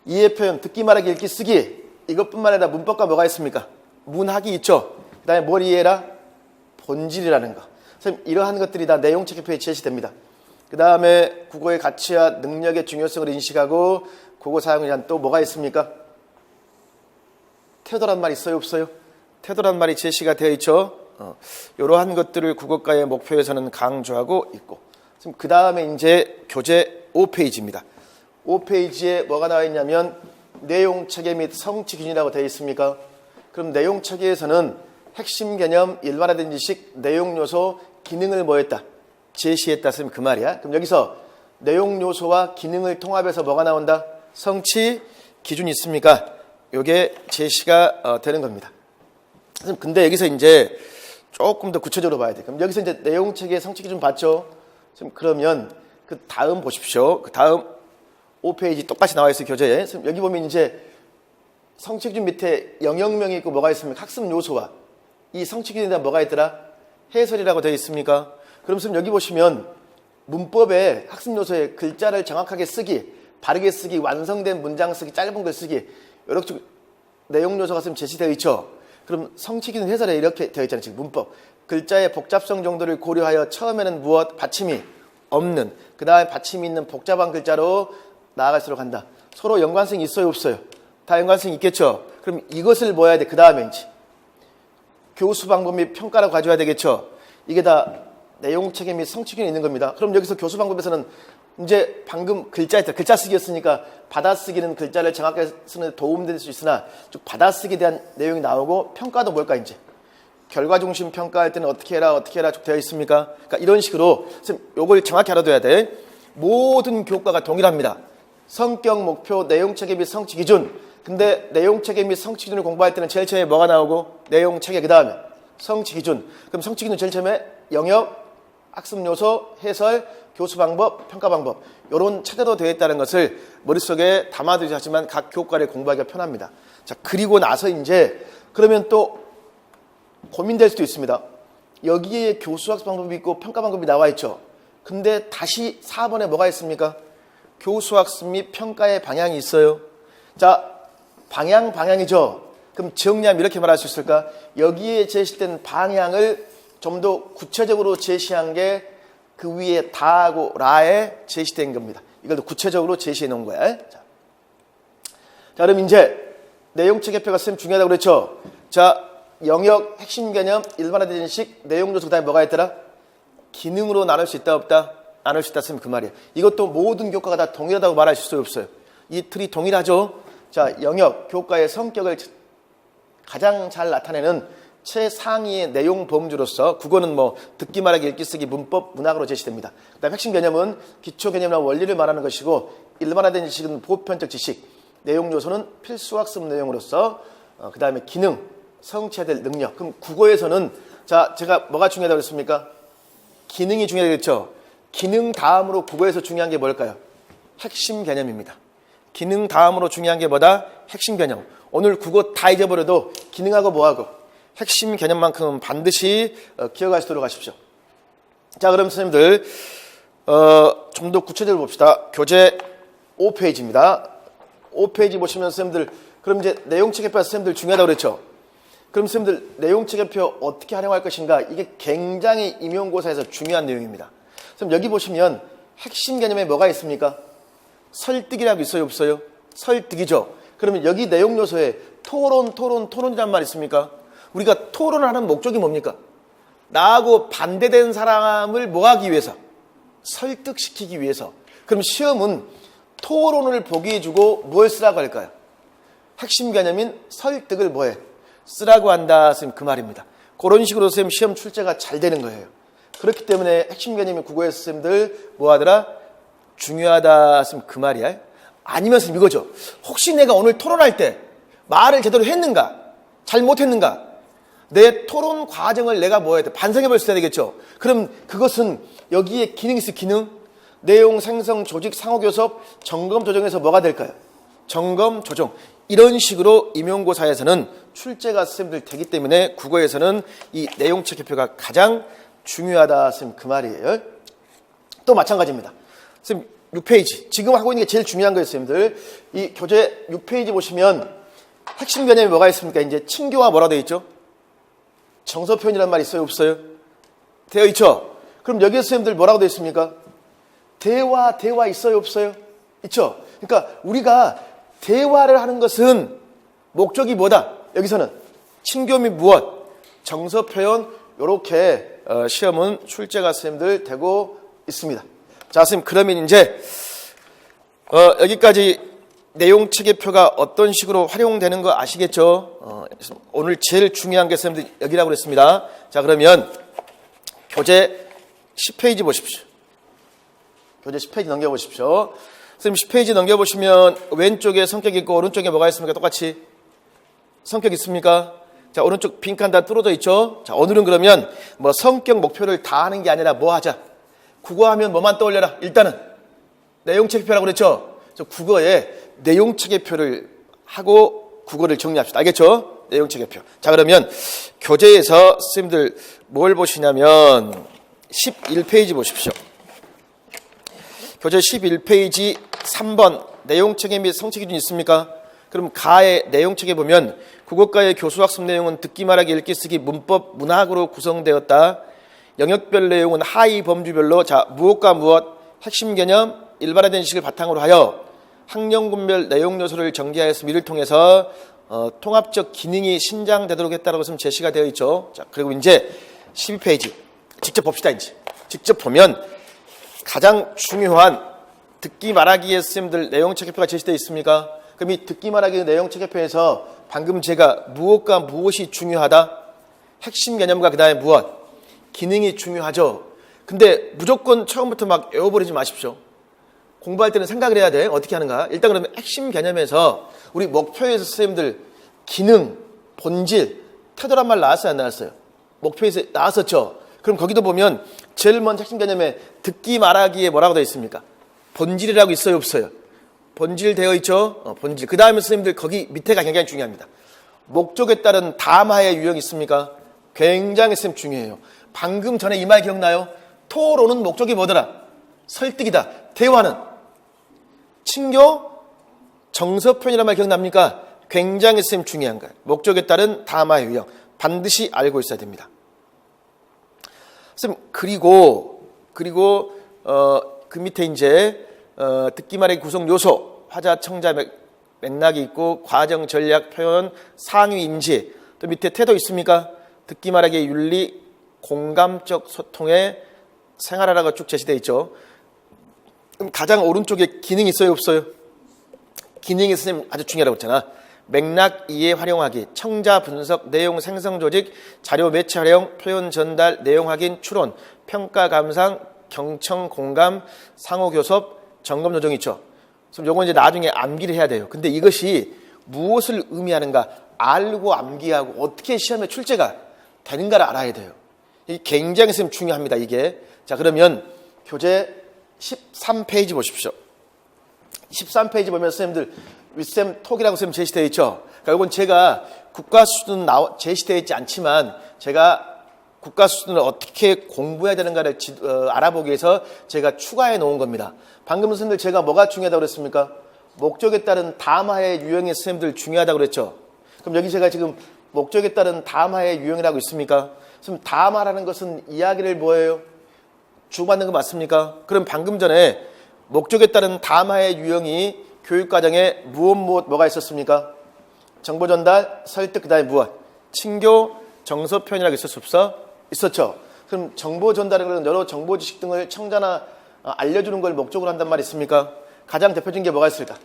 이해, 표현, 듣기, 말하기, 읽기, 쓰기 이것뿐만 아니라 문법과 뭐가 있습니까? 문학이 있죠. 그 다음에 뭘 이해해라? 본질이라는 거. 선생님, 이러한 것들이 다 내용체계표에 제시됩니다. 그 다음에 국어의 가치와 능력의 중요성을 인식하고 국어 사용을 위한 또 뭐가 있습니까? 태도란 말 있어요? 없어요? 태도란 말이 제시가 되어 있죠. 이러한 것들을 국어과의 목표에서는 강조하고 있고, 그 다음에 이제 교재 5페이지입니다. 5페이지에 뭐가 나와 있냐면 내용체계 및 성취균이라고 되어 있습니까? 그럼 내용체계에서는 핵심 개념, 일반화된 지식, 내용 요소, 기능을 뭐했다? 제시했다 쓰면 그 말이야. 그럼 여기서 내용 요소와 기능을 통합해서 뭐가 나온다? 성취 기준이 있습니까? 이게 제시가 되는 겁니다. 근데 여기서 이제 조금 더 구체적으로 봐야 돼. 그럼 여기서 이제 내용체계 성취 기준 봤죠? 그러면 그 다음 보십시오. 그 다음 5페이지 똑같이 나와 있어요, 교재에. 여기 보면 이제 성취 기준 밑에 영역명이 있고 뭐가 있습니까? 학습 요소와 이 성취 기준에 대한 뭐가 있더라? 해설이라고 되어 있습니까? 그럼 여기 보시면 문법에 학습 요소에 글자를 정확하게 쓰기, 바르게 쓰기, 완성된 문장 쓰기, 짧은 글 쓰기 이렇게 내용 요소가 제시되어 있죠. 그럼 성취 기준 해설에 이렇게 되어 있잖아요. 지금 문법. 글자의 복잡성 정도를 고려하여 처음에는 무엇? 받침이 없는. 그 다음에 받침이 있는 복잡한 글자로 나아갈수록 한다. 서로 연관성이 있어요? 없어요? 다 연관성이 있겠죠. 그럼 이것을 뭐 해야 돼? 그 다음에 이제 교수 방법 및 평가라고 가져야 되겠죠. 이게 다 내용체계 및 성취균이 있는 겁니다. 그럼 여기서 교수 방법에서는 이제 방금 글자 쓰기였으니까 받아쓰기는 글자를 정확하게 쓰는 데 도움될 수 있으나 쭉 받아쓰기에 대한 내용이 나오고, 평가도 뭘까 이제 결과 중심 평가할 때는 어떻게 해라 쭉 되어 있습니까? 그러니까 이런 식으로 요걸 정확히 알아둬야 돼. 모든 교과가 동일합니다. 성격, 목표, 내용체계 및 성취 기준. 근데 내용체계 및 성취 기준을 공부할 때는 제일 처음에 뭐가 나오고? 내용체계, 그 다음에 성취 기준. 그럼 성취 기준 제일 처음에 영역, 학습 요소, 해설, 교수 방법, 평가 방법 이런 차례로 되어 있다는 것을 머릿속에 담아두지 하지만 각 교과를 공부하기가 편합니다. 자, 그리고 나서 이제 그러면 또 고민될 수도 있습니다. 여기에 교수 학습 방법이 있고 평가 방법이 나와 있죠. 근데 다시 4번에 뭐가 있습니까? 교수 학습 및 평가의 방향이 있어요. 자, 방향이죠. 그럼 정리하면 이렇게 말할 수 있을까? 여기에 제시된 방향을 좀 더 구체적으로 제시한 게 그 위에 다하고 라에 제시된 겁니다. 이걸 더 구체적으로 제시해 놓은 거야. 자, 그럼 이제 내용체계표가 쌤 중요하다고 그랬죠. 자, 영역, 핵심 개념, 일반화된 지식, 내용 요소, 그다음에 뭐가 있더라? 기능으로 나눌 수 있다 없다? 나눌 수 있다 쓰면 그 말이에요. 이것도 모든 교과가 다 동일하다고 말할 수 없어요. 이 틀이 동일하죠. 자, 영역, 교과의 성격을 가장 잘 나타내는 최상위의 내용 범주로서 국어는 뭐 듣기, 말하기, 읽기, 쓰기, 문법, 문학으로 제시됩니다. 그다음 핵심 개념은 기초 개념이나 원리를 말하는 것이고, 일반화된 지식은 보편적 지식, 내용 요소는 필수 학습 내용으로서 그다음에 기능, 성취해야 될 능력. 그럼 국어에서는 자, 제가 뭐가 중요하다고 했습니까? 기능이 중요하겠죠. 기능 다음으로 국어에서 중요한 게 뭘까요? 핵심 개념입니다. 기능 다음으로 중요한 게 뭐다? 핵심 개념. 오늘 국어 다 잊어버려도 기능하고 뭐하고? 핵심 개념만큼은 반드시 기억하시도록 하십시오. 자, 그럼 선생님들 좀 더 구체적으로 봅시다. 교재 5페이지입니다. 5페이지 보시면 선생님들 그럼 이제 내용체계표 선생님들 중요하다고 그랬죠. 그럼 선생님들 내용체계표 어떻게 활용할 것인가? 이게 굉장히 임용고사에서 중요한 내용입니다. 그럼 여기 보시면 핵심 개념에 뭐가 있습니까? 설득이라고 있어요, 없어요? 설득이죠. 그러면 여기 내용 요소에 토론이란 말 있습니까? 우리가 토론을 하는 목적이 뭡니까? 나하고 반대된 사람을 뭐 하기 위해서? 설득시키기 위해서. 그럼 시험은 토론을 보기 해주고 뭘 쓰라고 할까요? 핵심 개념인 설득을 뭐해? 쓰라고 한다. 선생님 그 말입니다. 그런 식으로 선생님 시험 출제가 잘 되는 거예요. 그렇기 때문에 핵심 개념인 국어의 선생님들 뭐 하더라? 중요하다. 선생님 그 말이야. 아니면 선생님 이거죠. 혹시 내가 오늘 토론할 때 말을 제대로 했는가? 잘못했는가? 내 토론 과정을 내가 뭐 해야 돼? 반성해 볼 수 있어야 되겠죠. 그럼 그것은 여기에 기능이 있어. 기능. 내용 생성 조직 상호 교섭 점검 조정에서 뭐가 될까요? 점검 조정. 이런 식으로 임용고사에서는 출제가 선생님들 되기 때문에 국어에서는 이 내용체계표가 가장 중요하다. 선생님 그 말이에요. 또 마찬가지입니다. 선생님 6페이지. 지금 하고 있는 게 제일 중요한 거예요, 선생님들. 이 교재 6페이지 보시면 핵심 개념이 뭐가 있습니까? 이제 친교와 뭐라 되어 있죠? 정서 표현이라는 말 있어요, 없어요? 되어 있죠? 그럼 여기에 선생님들 뭐라고 되어 있습니까? 대화 있어요, 없어요? 있죠? 그러니까 우리가 대화를 하는 것은 목적이 뭐다? 여기서는 친교 및 무엇? 정서 표현, 요렇게 시험은 출제가 선생님들 되고 있습니다. 자, 선생님 그러면 이제 여기까지 내용체계표가 어떤 식으로 활용되는 거 아시겠죠? 오늘 제일 중요한 게 선생님들 여기라고 그랬습니다. 자, 그러면 교재 10페이지 보십시오. 교재 10페이지 넘겨보십시오. 선생님 10페이지 넘겨보시면 왼쪽에 성격 있고 오른쪽에 뭐가 있습니까? 똑같이 성격 있습니까? 자, 오른쪽 빈칸 다 뚫어져 있죠? 자, 오늘은 그러면 뭐 성격 목표를 다 하는 게 아니라 뭐 하자? 국어하면 뭐만 떠올려라? 일단은 내용체계표라고 그랬죠? 국어에 내용체계표를 하고 국어를 정리합시다. 알겠죠? 내용체계표. 자, 그러면 교재에서 선생님들 뭘 보시냐면 11페이지 보십시오. 교재 11페이지 3번 내용체계 및 성취 기준 있습니까? 그럼 가의 내용체계 보면 국어과의 교수학습 내용은 듣기 말하기 읽기 쓰기 문법 문학으로 구성되었다. 영역별 내용은 하위 범주별로 자 무엇과 무엇 핵심 개념 일반화된 지식을 바탕으로 하여 학년군별 내용 요소를 전개하였으며 이를 통해서 통합적 기능이 신장되도록 했다라고 지금 제시가 되어 있죠. 자, 그리고 이제 12페이지 직접 봅시다. 이제 직접 보면 가장 중요한 듣기 말하기의 선생님들 내용체계표가 제시되어 있습니까? 그럼 이 듣기 말하기 내용체계표에서 방금 제가 무엇과 무엇이 중요하다? 핵심 개념과 그 다음에 무엇? 기능이 중요하죠. 근데 무조건 처음부터 막 외워버리지 마십시오. 공부할 때는 생각을 해야 돼. 어떻게 하는가? 일단 그러면 핵심 개념에서 우리 목표에서 선생님들 기능, 본질, 태도란 말 나왔어요? 안 나왔어요? 목표에서 나왔었죠? 그럼 거기도 보면 제일 먼저 핵심 개념에 듣기 말하기에 뭐라고 되어 있습니까? 본질이라고 있어요? 없어요? 본질 되어 있죠? 본질. 그 다음에 선생님들 거기 밑에가 굉장히 중요합니다. 목적에 따른 담화의 유형이 있습니까? 굉장히 선생님 중요해요. 방금 전에 이 말 기억나요? 토론은 목적이 뭐더라? 설득이다. 대화는 친교, 정서 표현이란 말 기억납니까? 굉장히 선생님 중요한 거예요. 목적에 따른 담화의 유형. 반드시 알고 있어야 됩니다. 선생님, 그리고 그 밑에 이제 듣기 말의 구성 요소, 화자, 청자, 맥락이 있고 과정, 전략, 표현, 상위, 인지. 또 밑에 태도 있습니까? 듣기 말하기의 윤리, 공감적 소통에 생활하라고 쭉 제시되어 있죠. 그럼 가장 오른쪽에 기능이 있어요, 없어요? 기능이 선생님 아주 중요하다고 했잖아. 맥락 이해 활용하기, 청자 분석, 내용 생성 조직, 자료 매체 활용, 표현 전달, 내용 확인, 추론, 평가 감상, 경청 공감, 상호 교섭, 점검 조정 있죠. 그럼 요건 이제 나중에 암기를 해야 돼요. 근데 이것이 무엇을 의미하는가 알고 암기하고 어떻게 시험에 출제가 되는가를 알아야 돼요. 이게 굉장히 선생님 중요합니다. 이게. 자, 그러면 교재 13페이지 보십시오. 13페이지 보면 선생님들 윗셈 톡이라고 선생님 제시되어 있죠. 그러니까 이건 제가 국가 수준은 제시되어 있지 않지만 제가 국가 수준을 어떻게 공부해야 되는가를 알아보기 위해서 제가 추가해 놓은 겁니다. 방금 선생님들 제가 뭐가 중요하다고 그랬습니까? 목적에 따른 다음하의 유형의 선생님들 중요하다고 그랬죠. 그럼 여기 제가 지금 목적에 따른 다음하의 유형이라고 있습니까? 그럼 다음하라는 것은 이야기를 뭐예요? 주고받는 거 맞습니까? 그럼 방금 전에 목적에 따른 다음하의 유형이 교육과정에 무엇 뭐가 있었습니까? 정보 전달, 설득, 그 다음에 무엇? 친교, 정서 표현이라고 있었어 없어? 있었죠. 그럼 정보 전달은 여러 정보 지식 등을 청자나 알려주는 걸 목적으로 한단 말이 있습니까? 가장 대표적인 게 뭐가 있을까?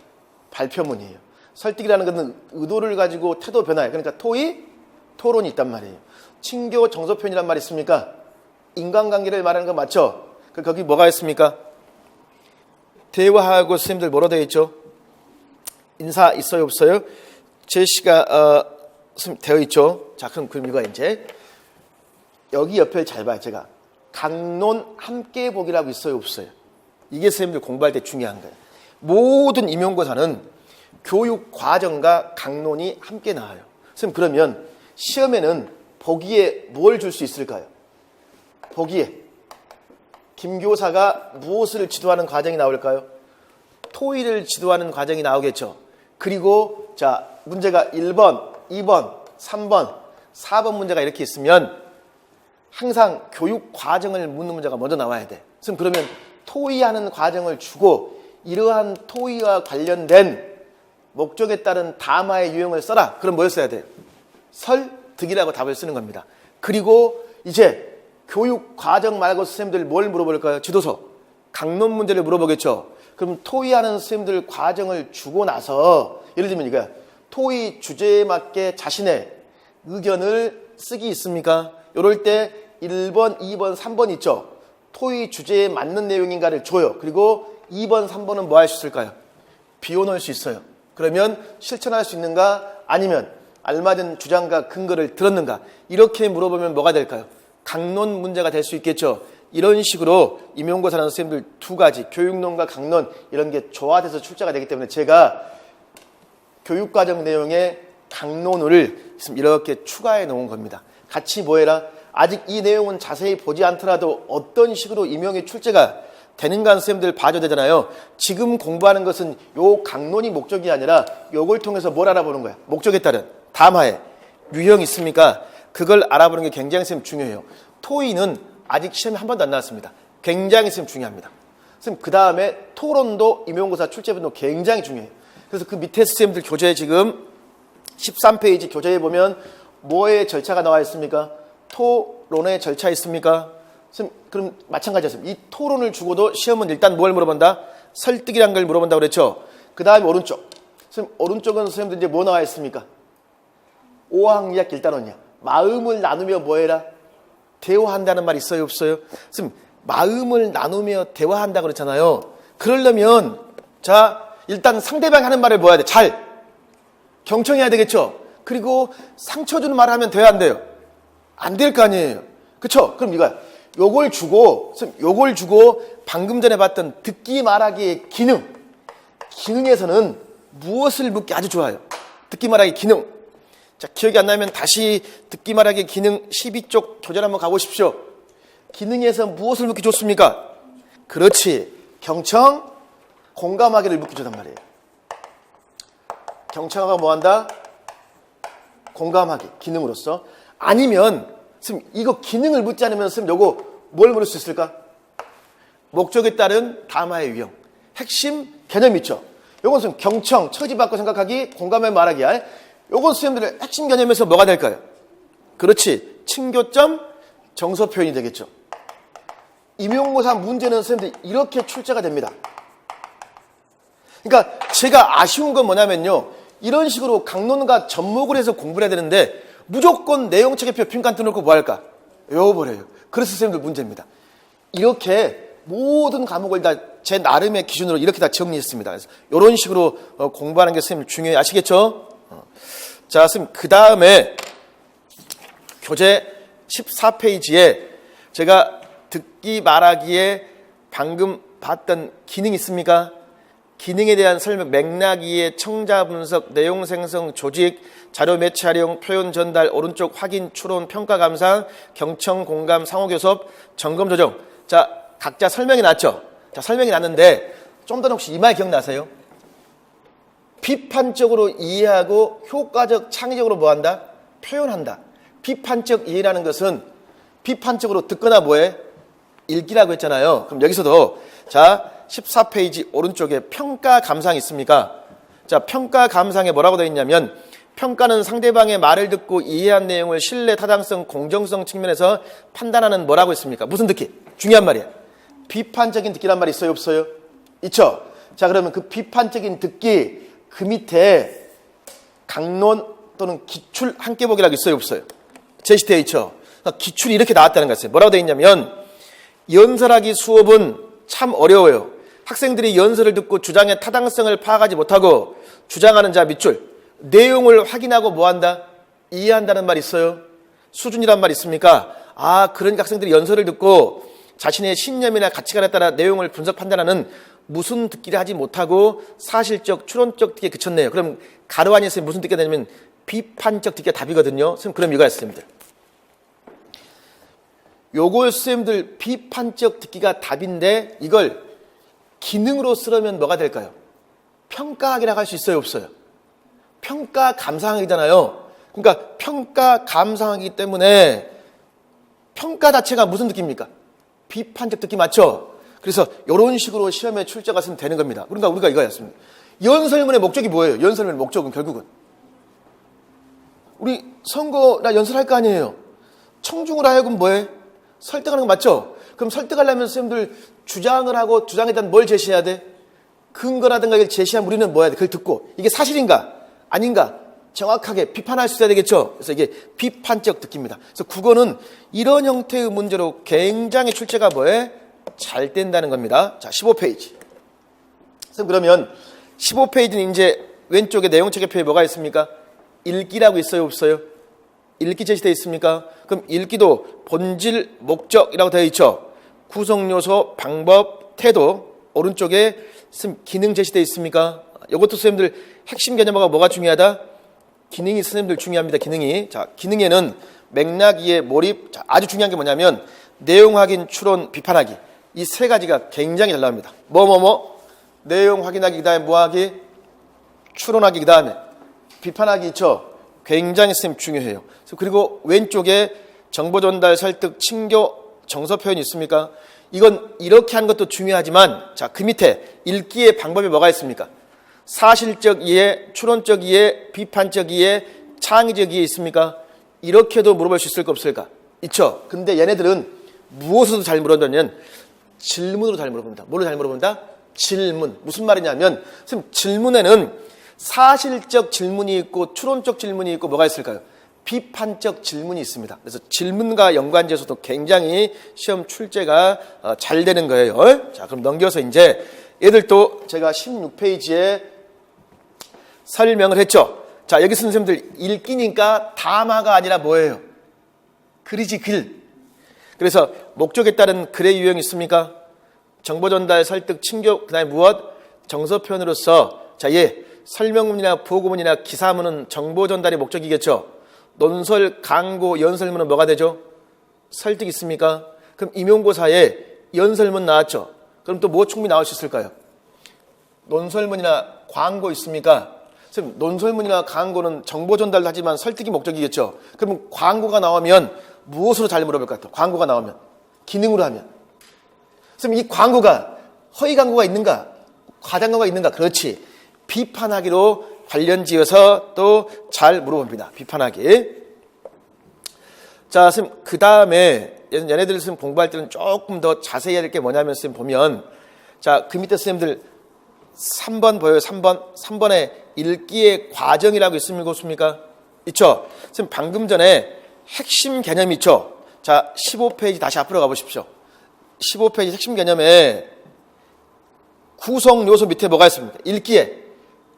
발표문이에요. 설득이라는 것은 의도를 가지고 태도 변화예요. 그러니까 토론이 있단 말이에요. 친교, 정서 표현이란 말이 있습니까? 인간관계를 말하는 거 맞죠? 거기 뭐가 있습니까? 대화하고 선생님들 뭐로 되어 있죠? 인사 있어요 없어요? 제시가 되어 있죠. 자, 그럼 이거 이제 여기 옆에 잘 봐요. 제가 강론 함께 보기라고 있어요 없어요? 이게 선생님들 공부할 때 중요한 거예요. 모든 임용고사는 교육 과정과 강론이 함께 나와요. 선생님, 그러면 시험에는 보기에 뭘 줄 수 있을까요? 보기에 김교사가 무엇을 지도하는 과정이 나올까요? 토의를 지도하는 과정이 나오겠죠. 그리고 자, 문제가 1번, 2번, 3번, 4번 문제가 이렇게 있으면 항상 교육 과정을 묻는 문제가 먼저 나와야 돼. 그러면 토의하는 과정을 주고 이러한 토의와 관련된 목적에 따른 다음하의 유형을 써라. 그럼 뭘 써야 돼요? 설득이라고 답을 쓰는 겁니다. 그리고 이제 교육 과정 말고 선생님들 뭘 물어볼까요? 지도서, 강론 문제를 물어보겠죠. 그럼 토의하는 선생님들 과정을 주고 나서 예를 들면 이거야. 토의 주제에 맞게 자신의 의견을 쓰기 있습니까? 이럴 때 1번, 2번, 3번 있죠. 토의 주제에 맞는 내용인가를 줘요. 그리고 2번, 3번은 뭐 할 수 있을까요? 비워놓을 수 있어요. 그러면 실천할 수 있는가? 아니면 알맞은 주장과 근거를 들었는가? 이렇게 물어보면 뭐가 될까요? 강론 문제가 될 수 있겠죠. 이런 식으로 임용고사라는 선생님들 두 가지, 교육론과 강론 이런 게 조화돼서 출제가 되기 때문에 제가 교육과정 내용에 강론을 이렇게 추가해 놓은 겁니다. 같이 뭐 해라? 아직 이 내용은 자세히 보지 않더라도 어떤 식으로 임용이 출제가 되는가 하는 선생님들 봐줘야 되잖아요. 지금 공부하는 것은 요 강론이 목적이 아니라 요걸 통해서 뭘 알아보는 거야? 목적에 따른 다음하에 유형이 있습니까? 그걸 알아보는 게 굉장히 선생님 중요해요. 토의는 아직 시험에 한 번도 안 나왔습니다. 굉장히 선생님 중요합니다. 선생님, 그 다음에 토론도 임용고사 출제분도 굉장히 중요해요. 그래서 그 밑에 선생님들 교재에 지금 13페이지 교재에 보면 뭐의 절차가 나와 있습니까? 토론의 절차 있습니까? 선생님, 그럼 마찬가지였습니다. 이 토론을 주고도 시험은 일단 뭘 물어본다? 설득이란 걸 물어본다고 그랬죠. 그 다음에 오른쪽. 선생님, 오른쪽은 선생님들 이제 뭐 나와 있습니까? 오학리학 길단원이야. 마음을 나누며 뭐 해라? 대화한다는 말 있어요 없어요? 선생님, 마음을 나누며 대화한다고 그랬잖아요. 그러려면 자, 일단 상대방이 하는 말을 뭐 해야 돼? 잘 경청해야 되겠죠. 그리고 상처 주는 말을 하면 돼야 안 돼요? 안 될 거 아니에요. 그쵸? 그럼 이거야. 요걸 주고 방금 전에 봤던 듣기 말하기의 기능에서는 무엇을 묻기 아주 좋아요? 듣기 말하기 기능. 자, 기억이 안 나면 다시 듣기 말하기 기능 12쪽 교재를 한번 가보십시오. 기능에서 무엇을 묻기 좋습니까? 그렇지. 경청, 공감하기를 묻기 좋단 말이에요. 경청하고 뭐한다? 공감하기, 기능으로서. 아니면 선생님, 이거 기능을 묻지 않으면 선생님 요거 뭘 물을 수 있을까? 목적에 따른 다음하의 유형. 핵심 개념 있죠. 요건 선생님 경청, 처지받고 생각하기, 공감해 말하기야. 요건 선생님들의 핵심 개념에서 뭐가 될까요? 그렇지. 친교점, 정서 표현이 되겠죠. 임용고사 문제는 선생님들 이렇게 출제가 됩니다. 그러니까 제가 아쉬운 건 뭐냐면요. 이런 식으로 강론과 접목을 해서 공부를 해야 되는데 무조건 내용책에표 빈칸 뜯어놓고 뭐 할까? 외워버려요. 그래서 선생님들 문제입니다. 이렇게 모든 과목을 다 제 나름의 기준으로 이렇게 다 정리했습니다. 그래서 이런 식으로 공부하는 게 선생님 중요해. 아시겠죠? 자, 선생님 그 다음에 교재 14페이지에 제가 듣기 말하기에 방금 봤던 기능 있습니까? 기능에 대한 설명, 맥락 이해, 청자 분석, 내용 생성, 조직, 자료 매체 활용, 표현 전달, 오른쪽 확인, 추론, 평가 감상, 경청, 공감, 상호 교섭, 점검 조정. 자, 각자 설명이 났죠? 자, 설명이 났는데 좀 더 혹시 이 말 기억나세요? 비판적으로 이해하고 효과적 창의적으로 뭐한다? 표현한다. 비판적 이해라는 것은 비판적으로 듣거나 뭐해? 읽기라고 했잖아요. 그럼 여기서도 자 14페이지 오른쪽에 평가 감상이 있습니까? 자 평가 감상에 뭐라고 되어 있냐면 평가는 상대방의 말을 듣고 이해한 내용을 신뢰, 타당성, 공정성 측면에서 판단하는 뭐라고 했습니까? 무슨 듣기? 중요한 말이에요. 비판적인 듣기란 말이 있어요, 없어요? 있죠? 자, 그러면 그 비판적인 듣기 그 밑에 강론 또는 기출 함께 보기라고 있어요, 없어요? 제시되어 있죠? 그러니까 기출이 이렇게 나왔다는 것이에요. 뭐라고 되어 있냐면 연설하기 수업은 참 어려워요. 학생들이 연설을 듣고 주장의 타당성을 파악하지 못하고 주장하는 자 밑줄 내용을 확인하고 뭐한다? 이해한다는 말이 있어요. 수준이란 말이 있습니까? 아, 그러니까 학생들이 연설을 듣고 자신의 신념이나 가치관에 따라 내용을 분석 판단하는 무슨 듣기를 하지 못하고 사실적, 추론적 듣기에 그쳤네요. 그럼 가로 안에서 무슨 듣기가 되냐면 비판적 듣기가 답이거든요. 선생님, 그럼 이거야, 선생님들. 요거 선생님들 비판적 듣기가 답인데 이걸 기능으로 쓰려면 뭐가 될까요? 평가하기라고 할 수 있어요, 없어요? 평가 감상하기잖아요. 그러니까 평가 감상하기 때문에 평가 자체가 무슨 느낌입니까? 비판적 듣기 맞죠? 그래서 이런 식으로 시험에 출제가 쓰면 되는 겁니다. 그러니까 우리가 이거였습니다. 연설문의 목적이 뭐예요? 연설문의 목적은 결국은 우리 선거나 연설할 거 아니에요. 청중을 하여금 뭐해? 설득하는 거 맞죠? 그럼 설득하려면 선생님들 주장을 하고 주장에 대한 뭘 제시해야 돼? 근거라든가 이걸 제시하면 우리는 뭐 해야 돼? 그걸 듣고 이게 사실인가? 아닌가? 정확하게 비판할 수 있어야 되겠죠? 그래서 이게 비판적 듣기입니다. 그래서 국어는 이런 형태의 문제로 굉장히 출제가 뭐해? 잘 된다는 겁니다. 자, 15페이지. 그러면 15페이지는 이제 왼쪽에 내용책의 표에 뭐가 있습니까? 읽기라고 있어요, 없어요? 읽기 제시되어 있습니까? 그럼 읽기도 본질, 목적이라고 되어 있죠? 구성 요소, 방법, 태도, 오른쪽에 기능 제시되어 있습니까? 이것도 선생님들 핵심 개념하고 뭐가 중요하다? 기능이 선생님들 중요합니다. 기능이. 자, 기능에는 맥락 이해, 몰입. 자, 아주 중요한 게 뭐냐면 내용 확인, 추론, 비판하기. 이 세 가지가 굉장히 잘 나옵니다. 내용 확인하기, 그 다음에 뭐하기? 추론하기, 그 다음에 비판하기 있죠? 굉장히 선생님 중요해요. 그리고 왼쪽에 정보 전달, 설득, 친교, 정서 표현이 있습니까? 이건 이렇게 하는 것도 중요하지만 자, 그 밑에 읽기의 방법이 뭐가 있습니까? 사실적 이해, 추론적 이해, 비판적 이해, 창의적 이해 있습니까? 이렇게도 물어볼 수 있을까 없을까? 있죠. 근데 얘네들은 무엇으로 잘 물어보냐면 질문으로 잘 물어봅니다. 뭘로 잘 물어본다? 질문. 무슨 말이냐면 선생님 질문에는 사실적 질문이 있고 추론적 질문이 있고 뭐가 있을까요? 비판적 질문이 있습니다. 그래서 질문과 연관지어서도 굉장히 시험 출제가 잘 되는 거예요. 자, 그럼 넘겨서 이제 얘들도 제가 16페이지에 설명을 했죠. 자, 여기 선생님들 읽기니까 담화가 아니라 뭐예요? 글이지, 글. 그래서 목적에 따른 글의 유형이 있습니까? 정보 전달, 설득, 친교, 그 다음에 무엇? 정서 표현으로서 자, 설명문이나 보고문이나 기사문은 정보 전달이 목적이겠죠. 논설, 강고, 연설문은 뭐가 되죠? 설득 있습니까? 그럼 임용고사에 연설문 나왔죠. 그럼 또 뭐 충분히 나올 수 있을까요? 논설문이나 광고 있습니까? 선생님, 논설문이나 광고는 정보 전달도 하지만 설득이 목적이겠죠. 그럼 광고가 나오면 무엇으로 잘 물어볼 것 같아요? 광고가 나오면 기능으로 하면 선생님, 이 광고가 허위 광고가 있는가? 과장 광고가 있는가? 그렇지. 비판하기로 관련 지어서 또 잘 물어봅니다. 비판하기. 자, 선생님, 그 다음에 얘네들 선생님 공부할 때는 조금 더 자세히 해야 될 게 뭐냐면 선생님 보면 자, 그 밑에 선생님들 3번 보여요. 3번에 읽기의 과정이라고 있습니까? 없습니까? 있죠? 선생님 방금 전에 핵심 개념이 있죠? 자, 15페이지 다시 앞으로 가보십시오. 15페이지 핵심 개념에 구성 요소 밑에 뭐가 있습니까? 읽기에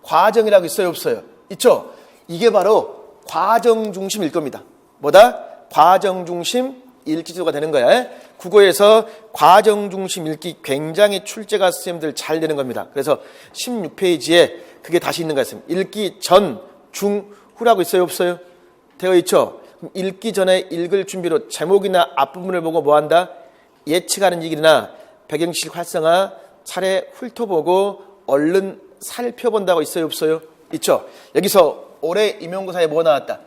과정이라고 있어요? 없어요? 있죠? 이게 바로 과정 중심일 겁니다. 뭐다? 과정 중심 읽기지도가 되는 거야. 국어에서 과정 중심 읽기 굉장히 출제가 선생님들 잘 되는 겁니다. 그래서 16페이지에 그게 다시 있는 거였습니다. 읽기 전, 중, 후라고 있어요? 없어요? 되어 있죠? 그럼 읽기 전에 읽을 준비로 제목이나 앞부분을 보고 뭐한다? 예측하는 얘기나 배경식 활성화, 차례 훑어보고 얼른 살펴본다고 있어요? 없어요? 있죠. 여기서 올해 임용고사에 뭐 나왔다?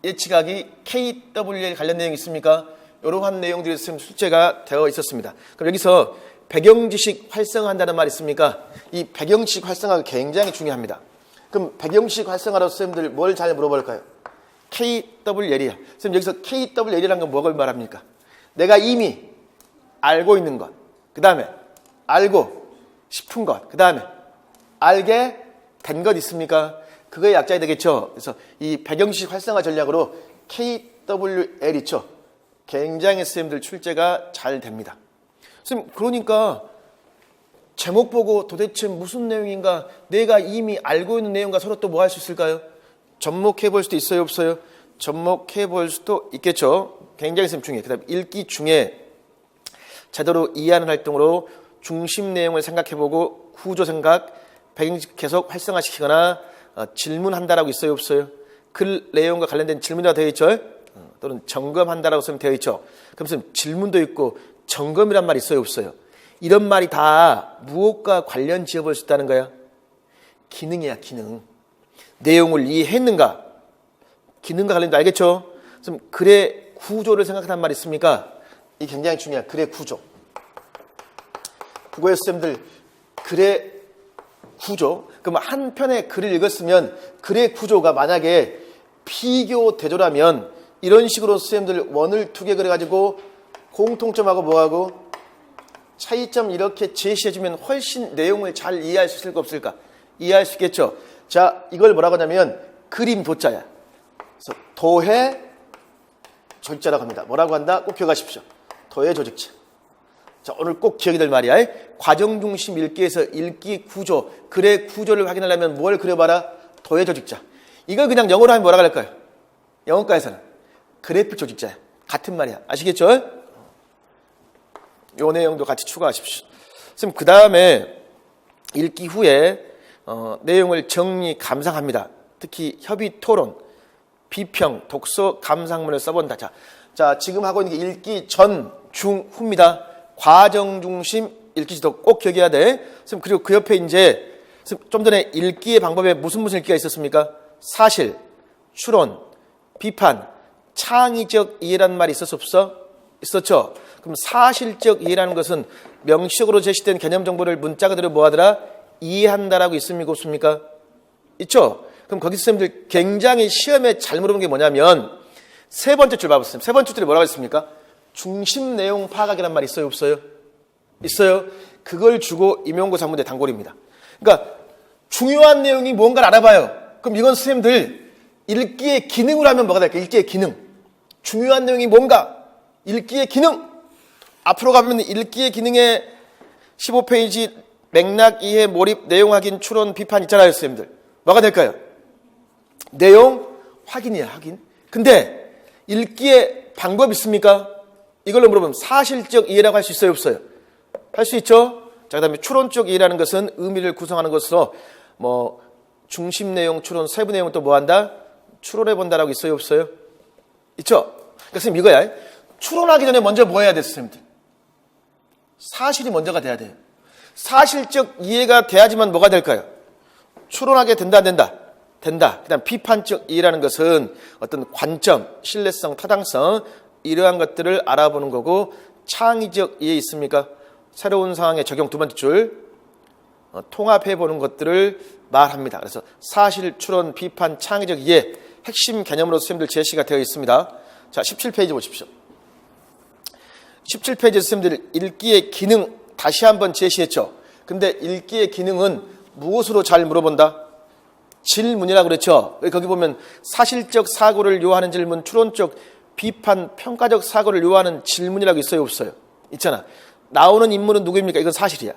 예치각이 KW에 관련 내용이 있습니까? 이러한 내용들이 지금 출제가 되어 있었습니다. 그럼 여기서 배경지식 활성화한다는 말이 있습니까? 이 배경지식 활성화가 굉장히 중요합니다. 그럼 배경지식 활성화로 선생님들 뭘 잘 물어볼까요? KWL이야. 선생님 여기서 KWL이라는 건 뭐를 말합니까? 내가 이미 알고 있는 것, 그 다음에 알고 싶은 것, 그 다음에 알게 된 것 있습니까? 그거의 약자가 되겠죠. 그래서 이 배경지식 활성화 전략으로 KWL 있죠. 굉장히 선생님들 출제가 잘 됩니다. 선생님 그러니까 제목 보고 도대체 무슨 내용인가, 내가 이미 알고 있는 내용과 서로 또 뭐 할 수 있을까요? 접목해 볼 수도 있어요, 없어요? 접목해 볼 수도 있겠죠. 굉장히 선생님 중요해요. 그 다음 읽기 중에 제대로 이해하는 활동으로 중심 내용을 생각해보고 구조 생각, 배경지식 계속 활성화시키거나 질문한다라고 있어요, 없어요? 글 내용과 관련된 질문이라고 되어 있죠. 또는 점검한다라고 쓰면 되어 있죠. 그럼 선생님 질문도 있고 점검이란 말이 있어요, 없어요? 이런 말이 다 무엇과 관련 지어볼 수 있다는 거야? 기능이야, 기능. 내용을 이해했는가? 기능과 관련도 알겠죠? 그럼 글의 구조를 생각하는 말이 있습니까? 이게 굉장히 중요한 글의 구조. 국어의 쌤들 글의 구조. 그럼 한 편의 글을 읽었으면 글의 구조가 만약에 비교 대조라면 이런 식으로 쌤들 원을 두 개 그려가지고 공통점하고 뭐하고 차이점 이렇게 제시해주면 훨씬 내용을 잘 이해할 수 있을까 없을까? 이해할 수 있겠죠? 자, 이걸 뭐라고 하냐면 그림 도자야. 그래서 도해 조직자라고 합니다. 뭐라고 한다? 꼭 기억하십시오. 도해 조직자. 자, 오늘 꼭 기억이 될 말이야. 과정 중심 읽기에서 읽기 구조, 글의 구조를 확인하려면 뭘 그려봐라? 도해 조직자. 이걸 그냥 영어로 하면 뭐라고 할까요? 영어과에서는 그래픽 조직자야. 같은 말이야. 아시겠죠? 요 내용도 같이 추가하십시오. 선생님, 그 다음에 읽기 후에 내용을 정리, 감상합니다. 특히 협의, 토론, 비평, 독서, 감상문을 써본다. 자, 지금 하고 있는 게 읽기 전, 중, 후입니다. 과정 중심 읽기 지도 꼭 기억해야 돼. 선생님, 그리고 그 옆에 이제 좀 전에 읽기의 방법에 무슨 읽기가 있었습니까? 사실, 추론, 비판, 창의적 이해라는 말이 있었어, 없어? 있었죠? 그럼 사실적 이해라는 것은 명시적으로 제시된 개념 정보를 문자 그대로 뭐하더라? 이해한다라고 있습니까? 없습니까? 있죠? 그럼 거기 선생님들 굉장히 시험에 잘 물어본 게 뭐냐면 세 번째 줄 봐보세요. 세 번째 줄에 뭐라고 했습니까? 중심 내용 파악이란 말이 있어요, 없어요? 있어요? 그걸 주고 임용고사 문제 단골입니다. 그러니까 중요한 내용이 뭔가를 알아봐요. 그럼 이건 선생님들 읽기의 기능으로 하면 뭐가 될까요? 읽기의 기능. 중요한 내용이 뭔가? 읽기의 기능. 앞으로 가면 읽기의 기능에 15페이지 맥락 이해, 몰입, 내용 확인, 추론, 비판 있잖아요, 선생님들. 뭐가 될까요? 내용 확인이야, 확인. 근데 읽기의 방법 있습니까? 이걸로 물어보면 사실적 이해라고 할 수 있어요, 없어요? 할 수 있죠? 자, 그 다음에 추론적 이해라는 것은 의미를 구성하는 것으로 뭐 중심 내용, 추론, 세부 내용은 또 뭐 한다? 추론해 본다라고 있어요, 없어요? 있죠? 그러니까 선생님 이거야. 추론하기 전에 먼저 뭐 해야 돼, 선생님들? 사실이 먼저가 돼야 돼요. 사실적 이해가 돼야지만 뭐가 될까요? 추론하게 된다, 안 된다? 된다. 그 다음 비판적 이해라는 것은 어떤 관점, 신뢰성, 타당성 이러한 것들을 알아보는 거고 창의적 이해 있습니까? 새로운 상황에 적용 두 번째 줄 통합해 보는 것들을 말합니다. 그래서 사실, 추론, 비판, 창의적 이해 핵심 개념으로 선생님들 제시가 되어 있습니다. 자, 17페이지 보십시오. 17페이지 선생님들 읽기의 기능 다시 한번 제시했죠. 근데 읽기의 기능은 무엇으로 잘 물어본다? 질문이라고 그랬죠. 거기 보면 사실적 사고를 요하는 질문, 추론적 비판, 평가적 사고를 요하는 질문이라고 있어요, 없어요? 있잖아. 나오는 인물은 누구입니까? 이건 사실이야.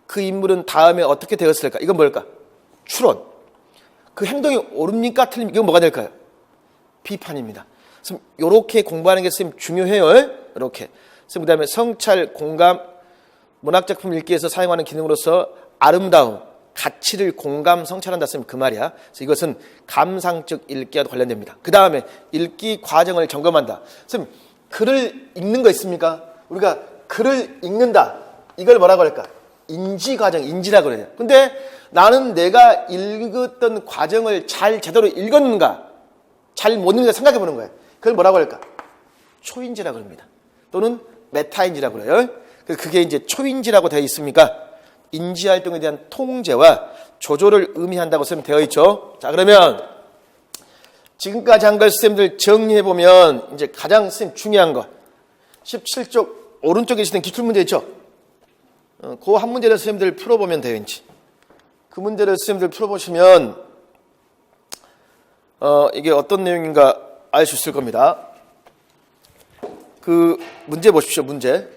그 인물은 다음에 어떻게 되었을까? 이건 뭘까? 추론. 그 행동이 옳습니까? 틀립니까? 이건 뭐가 될까요? 비판입니다. 그래서 이렇게 공부하는 게 선생님 중요해요. 이렇게. 그 다음에 성찰, 공감, 문학작품 읽기에서 사용하는 기능으로서 아름다움, 가치를 공감, 성찰한다 쓰면 그 말이야. 그래서 이것은 감상적 읽기와 관련됩니다. 그 다음에 읽기 과정을 점검한다. 선생님, 글을 읽는 거 있습니까? 우리가 글을 읽는다. 이걸 뭐라고 할까? 인지 과정, 인지라고 그래요. 근데 나는 내가 읽었던 과정을 잘 제대로 읽었는가, 잘 못 읽는가 생각해 보는 거예요. 그걸 뭐라고 할까? 초인지라고 합니다. 또는 메타인지라고 그래요. 그래서 그게 이제 초인지라고 되어 있습니까? 인지활동에 대한 통제와 조절을 의미한다고 선생님 되어 있죠. 자, 그러면 지금까지 한 걸 선생님들 정리해 보면 이제 가장 선생님 중요한 거 17쪽 오른쪽에 있는 기출문제 있죠. 그 한 문제를 선생님들 풀어보면 돼요. 그 문제를 선생님들 풀어보시면 이게 어떤 내용인가 알 수 있을 겁니다. 그 문제 보십시오. 문제.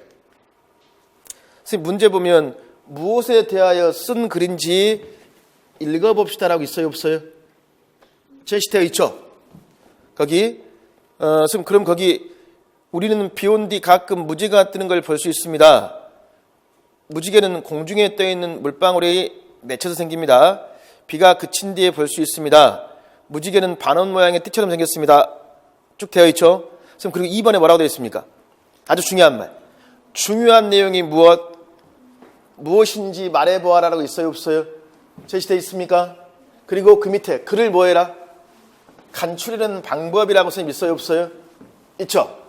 선생님 문제 보면 무엇에 대하여 쓴 글인지 읽어봅시다라고 있어요, 없어요? 제시되어 있죠. 거기 선생님 그럼 거기 우리는 비온 뒤 가끔 무지개가 뜨는 걸 볼 수 있습니다. 무지개는 공중에 떠 있는 물방울이 맺혀서 생깁니다. 비가 그친 뒤에 볼 수 있습니다. 무지개는 반원 모양의 띠처럼 생겼습니다. 쭉 되어 있죠. 선생님 그리고 2번에 뭐라고 되어 있습니까? 아주 중요한 말. 중요한 내용이 무엇인지 말해보아라라고 있어요, 없어요? 제시되어 있습니까? 그리고 그 밑에 글을 뭐해라? 간추리는 방법이라고 선생님 있어요, 없어요? 있죠?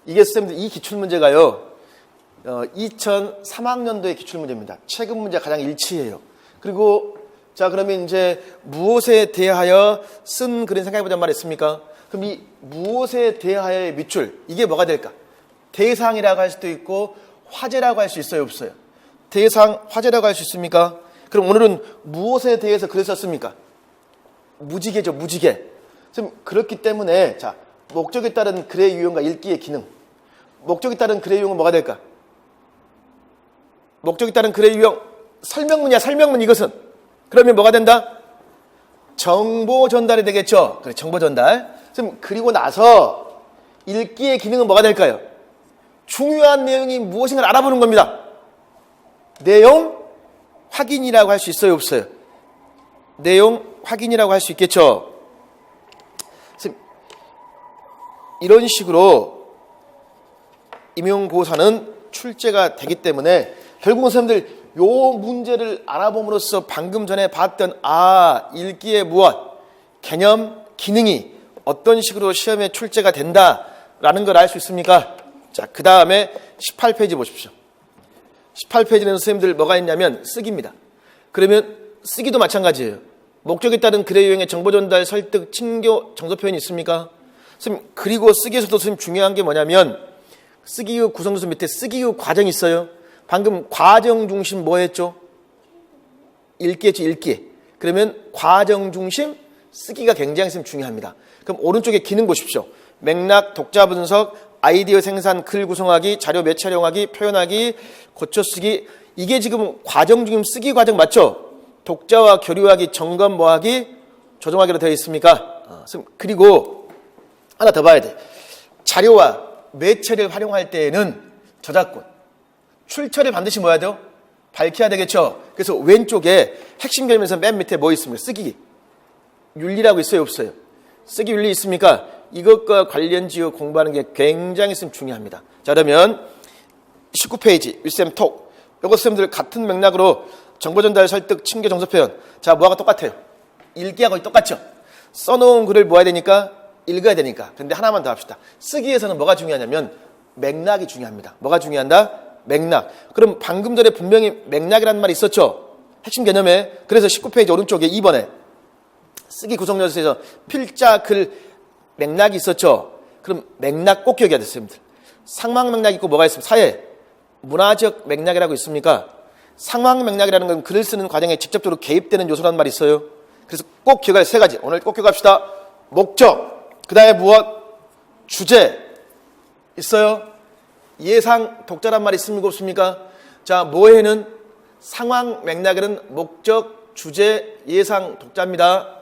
이게 선생님들 이 기출문제가요 2003학년도의 기출문제입니다. 최근 문제 가장 일치해요. 그리고 자 그러면 이제 무엇에 대하여 쓴 글을 생각해보자는 말이 있습니까? 그럼 이 무엇에 대하여의 밑줄 이게 뭐가 될까? 대상이라고 할 수도 있고 화제라고 할 수 있어요, 없어요? 대상, 화제라고 할 수 있습니까? 그럼 오늘은 무엇에 대해서 글을 썼습니까? 무지개죠, 무지개. 지금 그렇기 때문에 자 목적에 따른 글의 유형과 읽기의 기능. 목적에 따른 글의 유형은 뭐가 될까? 목적에 따른 글의 유형 설명문이야, 설명문 이것은. 그러면 뭐가 된다? 정보 전달이 되겠죠. 그래, 정보 전달. 지금 그리고 나서 읽기의 기능은 뭐가 될까요? 중요한 내용이 무엇인가를 알아보는 겁니다. 내용 확인이라고 할 수 있어요, 없어요? 내용 확인이라고 할 수 있겠죠. 이런 식으로 임용고사는 출제가 되기 때문에 결국은 선생님들 요 문제를 알아봄으로써 방금 전에 봤던 읽기의 무엇, 개념, 기능이 어떤 식으로 시험에 출제가 된다라는 걸 알 수 있습니까? 자, 그 다음에 18페이지 보십시오. 18페이지는 선생님들 뭐가 있냐면 쓰기입니다. 그러면 쓰기도 마찬가지예요. 목적에 따른 글의 유형의 정보 전달, 설득, 칭교, 정서 표현이 있습니까? 선생님, 그리고 쓰기에서도 선생님 중요한 게 뭐냐면 쓰기 후 구성조서 밑에 쓰기 후 과정이 있어요. 방금 과정 중심 뭐 했죠? 읽기 했죠, 읽기. 그러면 과정 중심 쓰기가 굉장히 선생님 중요합니다. 그럼 오른쪽에 기능 보십시오. 맥락, 독자 분석, 아이디어 생산, 글 구성하기, 자료 매촬영하기, 표현하기, 고쳐쓰기. 이게 지금 과정 중심 쓰기 과정 맞죠? 독자와 교류하기, 점검 뭐하기, 조정하기로 되어 있습니까? 그리고 하나 더 봐야 돼. 자료와 매체를 활용할 때에는 저작권, 출처를 반드시 뭐야 돼요? 밝혀야 되겠죠? 그래서 왼쪽에 핵심 개념에서 맨 밑에 뭐 있습니까? 쓰기 윤리라고 있어요, 없어요? 쓰기 윤리 있습니까? 이것과 관련지어 공부하는 게 굉장히 중요합니다. 자, 그러면 19페이지 윗쌤 톡. 이것 쌤들 같은 맥락으로 정보 전달, 설득, 칭교, 정서 표현. 자, 뭐하고 똑같아요? 읽기하고 똑같죠? 써놓은 글을 뭐 해야 되니까? 읽어야 되니까. 근데 하나만 더 합시다. 쓰기에서는 뭐가 중요하냐면 맥락이 중요합니다. 뭐가 중요한다? 맥락. 그럼 방금 전에 분명히 맥락이라는 말이 있었죠? 핵심 개념에. 그래서 19페이지 오른쪽에 2번에 쓰기 구성요소에서 필자, 글, 맥락이 있었죠? 그럼 맥락 꼭 기억해야 됐어요. 상황 맥락이 있고 뭐가 있습니까? 사회, 문화적 맥락이라고 있습니까? 상황 맥락이라는 건 글을 쓰는 과정에 직접적으로 개입되는 요소라는 말이 있어요. 그래서 꼭 기억할 세 가지. 오늘 꼭 기억합시다. 목적, 그 다음에 무엇? 주제. 있어요? 예상, 독자란 말이 있습니까? 없습니까? 자, 뭐에는 상황 맥락에는 목적, 주제, 예상, 독자입니다.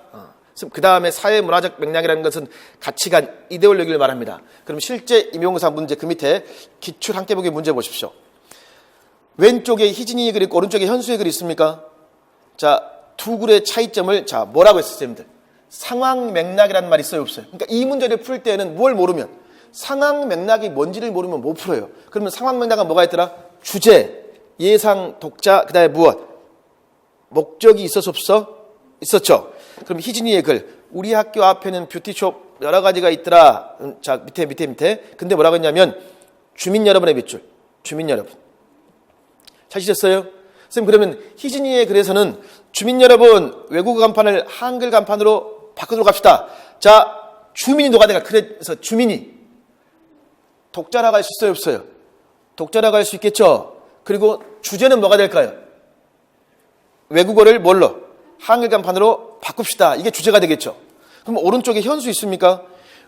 그 다음에 사회 문화적 맥락이라는 것은 가치관, 이데올로기를 말합니다. 그럼 실제 임용고사 문제 그 밑에 기출 함께 보기 문제 보십시오. 왼쪽에 희진이 글 있고 오른쪽에 현수의 글이 있습니까? 자, 두 글의 차이점을 자 뭐라고 했어요, 쌤들? 상황 맥락이라는 말이 있어요, 없어요? 그러니까 이 문제를 풀 때는 뭘 모르면 상황 맥락이 뭔지를 모르면 못 풀어요. 그러면 상황 맥락은 뭐가 있더라? 주제, 예상, 독자, 그 다음에 무엇? 목적이 있었어 없어? 있었죠. 그럼 희진이의 글, 우리 학교 앞에는 뷰티숍 여러 가지가 있더라. 자, 밑에. 근데 뭐라고 했냐면 주민 여러분의 밑줄. 주민 여러분. 찾으셨어요? 선생님, 그러면 희진이의 글에서는 주민 여러분, 외국어 간판을 한글 간판으로 바꾸도록 합시다. 자, 주민이 누가 될까? 그래서 주민이 독자라고 할 수 있어요, 없어요? 독자라고 할 수 있겠죠? 그리고 주제는 뭐가 될까요? 외국어를 뭘로? 한글 간판으로 바꿉시다. 이게 주제가 되겠죠? 그럼 오른쪽에 현수 있습니까?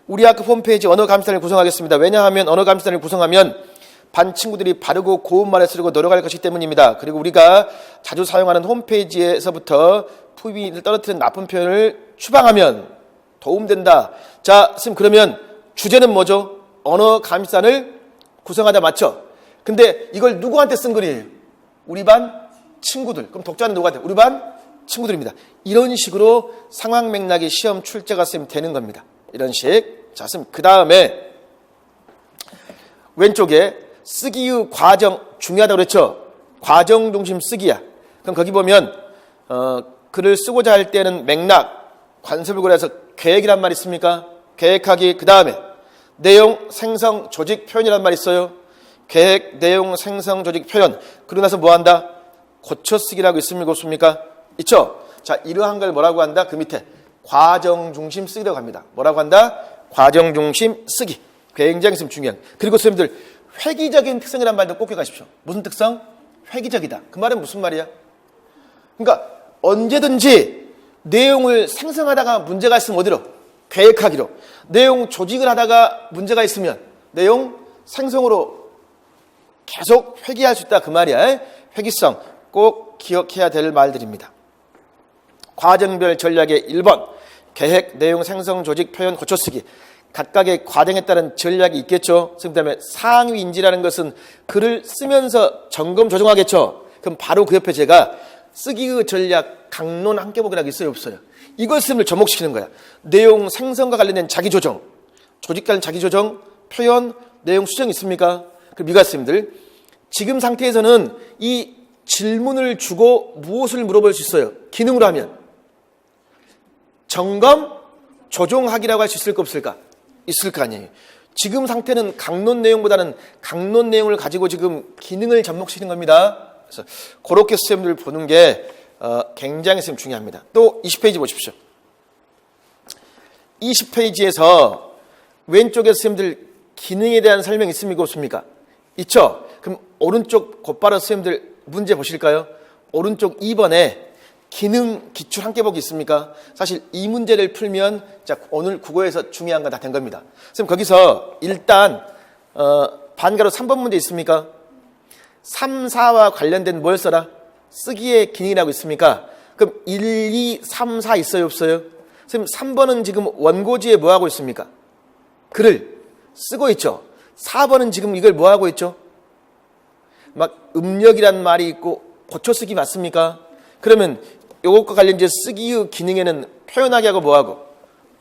우리 학교 홈페이지 언어 감시단을 구성하겠습니다. 왜냐하면 언어 감시단을 구성하면 반 친구들이 바르고 고운 말을 쓰려고 노력할 것이기 때문입니다. 그리고 우리가 자주 사용하는 홈페이지에서부터 푸비를 떨어뜨리는 나쁜 표현을 추방하면 도움된다. 자, 선생님, 그러면 주제는 뭐죠? 언어 감시단을 구성하자, 맞죠? 근데 이걸 누구한테 쓴 글이에요? 우리 반 친구들. 그럼 독자는 누구한테? 우리 반 친구들입니다. 이런 식으로 상황 맥락이 시험 출제가 쌤 되는 겁니다. 이런 식. 자, 쌤, 그 다음에 왼쪽에 쓰기의 과정 중요하다고 그랬죠? 과정 중심 쓰기야. 그럼 거기 보면 글을 쓰고자 할 때는 맥락, 관습을 고려해서 계획이란 말 있습니까? 계획하기. 그 다음에 내용, 생성, 조직, 표현이란 말 있어요. 계획, 내용, 생성, 조직, 표현. 그러고 나서 뭐 한다? 고쳐쓰기라고 있습니까? 없습니까? 있죠? 자, 이러한 걸 뭐라고 한다? 그 밑에 과정 중심 쓰기라고 합니다. 뭐라고 한다? 과정 중심 쓰기. 굉장히 중요한. 그리고 선생님들, 획기적인 특성이란 말도 꼭 기억하십시오. 무슨 특성? 획기적이다. 그 말은 무슨 말이야? 그러니까 언제든지 내용을 생성하다가 문제가 있으면 어디로? 계획하기로. 내용 조직을 하다가 문제가 있으면 내용 생성으로 계속 회귀할 수 있다. 그 말이야. 회귀성 꼭 기억해야 될 말들입니다. 과정별 전략의 1번, 계획, 내용, 생성, 조직, 표현, 고쳐쓰기. 각각의 과정에 따른 전략이 있겠죠. 그 다음에 상위 인지라는 것은 글을 쓰면서 점검 조정하겠죠. 그럼 바로 그 옆에 제가 쓰기의 전략 강론 함께보기라고 있어요, 없어요? 이걸 쌤을 접목시키는 거야. 내용 생성과 관련된 자기조정, 조직 관련 자기조정, 표현, 내용 수정 있습니까? 그럼 미가쌤들, 지금 상태에서는 이 질문을 주고 무엇을 물어볼 수 있어요? 기능으로 하면 점검, 조정하기라고 할 수 있을까 없을까? 있을 거 아니에요. 지금 상태는 강론 내용보다는 강론 내용을 가지고 지금 기능을 접목시키는 겁니다. 그래서 그렇게 선생님들 보는 게 굉장히 중요합니다. 또 20페이지 보십시오. 20페이지에서 왼쪽에 선생님들 기능에 대한 설명 있습니까? 없습니까? 있죠? 그럼 오른쪽 곧바로 선생님들 문제 보실까요? 오른쪽 2번에 기능 기출 함께 보기 있습니까? 사실 이 문제를 풀면 자, 오늘 국어에서 중요한 건 다 된 겁니다. 선생님 거기서 일단 반가로 3번 문제 있습니까? 3, 4와 관련된 뭘 써라? 쓰기의 기능이라고 있습니까? 그럼 1, 2, 3, 4 있어요 없어요? 선생님 3번은 지금 원고지에 뭐 하고 있습니까? 글을 쓰고 있죠. 4번은 지금 이걸 뭐 하고 있죠? 막 음력이란 말이 있고 고쳐쓰기 맞습니까? 그러면 이것과 관련된 쓰기의 기능에는 표현하기 하고 뭐하고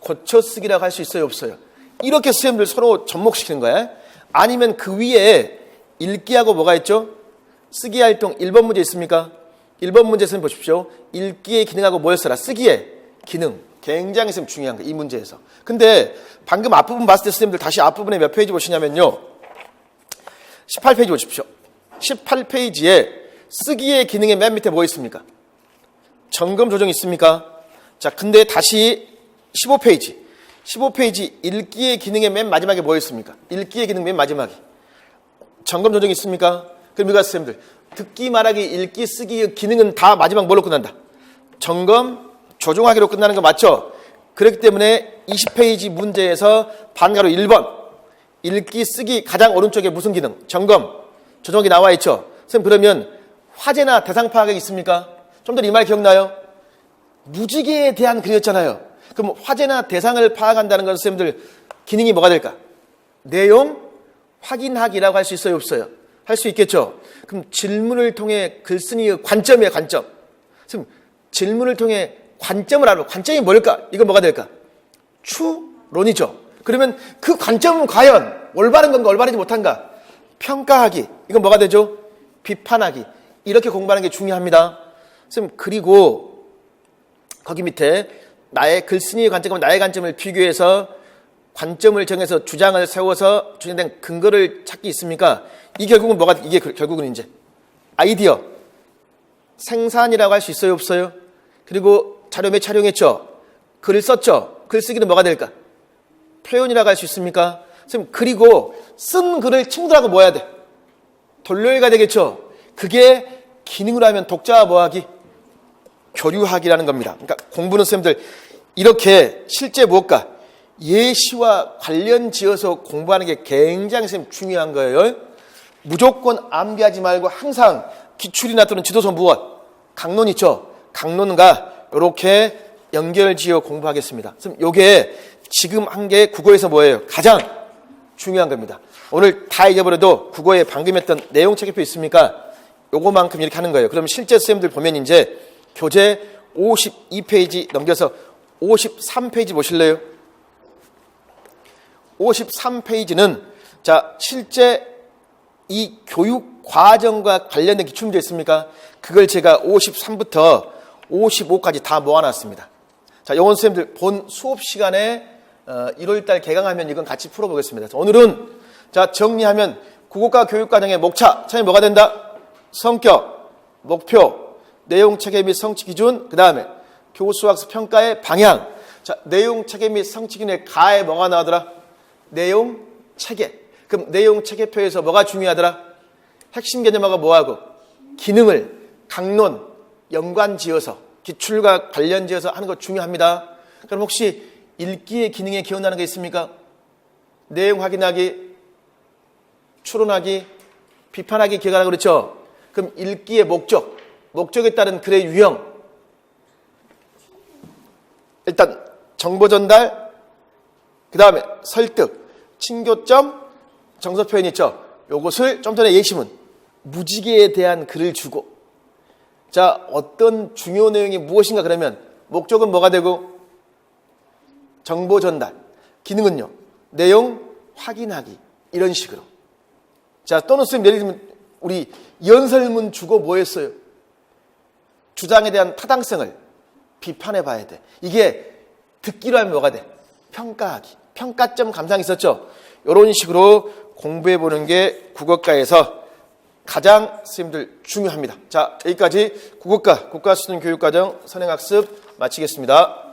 고쳐쓰기라고 할 수 있어요 없어요? 이렇게 선생님들 서로 접목시키는 거야. 아니면 그 위에 읽기하고 뭐가 있죠? 쓰기 활동 1번 문제 있습니까? 1번 문제 선생님 보십시오. 읽기의 기능하고 뭐였어라? 쓰기의 기능. 굉장히 중요한 거예요. 이 문제에서. 근데 방금 앞부분 봤을 때 선생님들 다시 앞부분에 몇 페이지 보시냐면요. 18페이지 보십시오. 18페이지에 쓰기의 기능의 맨 밑에 뭐 있습니까? 점검 조정 있습니까? 자, 근데 다시 15페이지. 15페이지 읽기의 기능의 맨 마지막에 뭐 있습니까? 읽기의 기능 맨 마지막에. 점검 조정 있습니까? 그럼 이거 선생님들. 듣기, 말하기, 읽기, 쓰기의 기능은 다 마지막 뭘로 끝난다? 점검, 조정하기로 끝나는 거 맞죠? 그렇기 때문에 20페이지 문제에서 반가로 1번. 읽기, 쓰기 가장 오른쪽에 무슨 기능? 점검, 조정이 나와 있죠? 선생님 그러면 화제나 대상 파악이 있습니까? 좀 더 이 말 기억나요? 무지개에 대한 글이었잖아요. 그럼 화제나 대상을 파악한다는 건 선생님들 기능이 뭐가 될까? 내용 확인하기라고 할 수 있어요 없어요? 할 수 있겠죠. 그럼 질문을 통해 글쓴이의 관점이에요. 관점. 선생님 질문을 통해 관점을 알아. 관점이 뭘까? 이건 뭐가 될까? 추론이죠. 그러면 그 관점은 과연 올바른 건가 올바르지 못한가? 평가하기. 이건 뭐가 되죠? 비판하기. 이렇게 공부하는 게 중요합니다. 선생님, 그리고 거기 밑에 나의 글쓴이의 관점과 나의 관점을 비교해서 관점을 정해서 주장을 세워서 주장된 근거를 찾기 있습니까? 이 결국은 뭐가, 이게 결국은 이제 아이디어, 생산이라고 할 수 있어요, 없어요? 그리고 자료에 촬영했죠? 글을 썼죠? 글쓰기는 뭐가 될까? 표현이라고 할 수 있습니까? 선생님, 그리고 쓴 글을 친구들하고 뭐 해야 돼? 돌려읽어야 되겠죠? 그게 기능으로 하면 독자와 뭐하기? 교류하기라는 겁니다. 그러니까 공부는 선생님들 이렇게 실제 무엇과 예시와 관련 지어서 공부하는 게 굉장히 선생님 중요한 거예요. 무조건 암기하지 말고 항상 기출이나 또는 지도서 무엇? 강론 있죠? 강론과 이렇게 연결 지어 공부하겠습니다. 선생님, 요게 지금 한 게 국어에서 뭐예요? 가장 중요한 겁니다. 오늘 다 잊어버려도 국어에 방금 했던 내용 체계표 있습니까? 요거만큼 이렇게 하는 거예요. 그럼 실제 선생님들 보면 이제 교재 52페이지 넘겨서 53페이지 보실래요? 53페이지는 자, 실제 이 교육 과정과 관련된 기출문제 있습니까? 그걸 제가 53부터 55까지 다 모아놨습니다. 자, 요건 선생님들 본 수업 시간에 1월달 개강하면 이건 같이 풀어보겠습니다. 오늘은 자, 정리하면 국어과 교육과정의 목차, 처음에 뭐가 된다? 성격, 목표, 내용 체계 및 성취 기준, 그 다음에 교수학습 평가의 방향. 자, 내용 체계 및 성취 기준의 가에 뭐가 나오더라? 내용 체계. 그럼 내용 체계표에서 뭐가 중요하더라? 핵심 개념하고 뭐하고? 기능을 강론, 연관 지어서 기출과 관련 지어서 하는 거 중요합니다. 그럼 혹시 읽기의 기능에 기억나는 게 있습니까? 내용 확인하기, 추론하기, 비판하기 기억하라고 그랬죠? 그럼 읽기의 목적, 목적에 따른 글의 유형. 일단 정보 전달, 그 다음에 설득, 친교점, 정서 표현 있죠? 요것을 좀 전에 예시문, 무지개에 대한 글을 주고 자, 어떤 중요 내용이 무엇인가 그러면 목적은 뭐가 되고 정보 전달, 기능은요 내용 확인하기 이런 식으로. 자, 또는 선생님 예를 들면 우리 연설문 주고 뭐 했어요? 주장에 대한 타당성을 비판해 봐야 돼. 이게 듣기로 하면 뭐가 돼? 평가하기. 평가점 감상이 있었죠? 이런 식으로 공부해 보는 게 국어과에서 가장 선생님들 중요합니다. 자, 여기까지 국어과 국가수준교육과정 선행학습 마치겠습니다.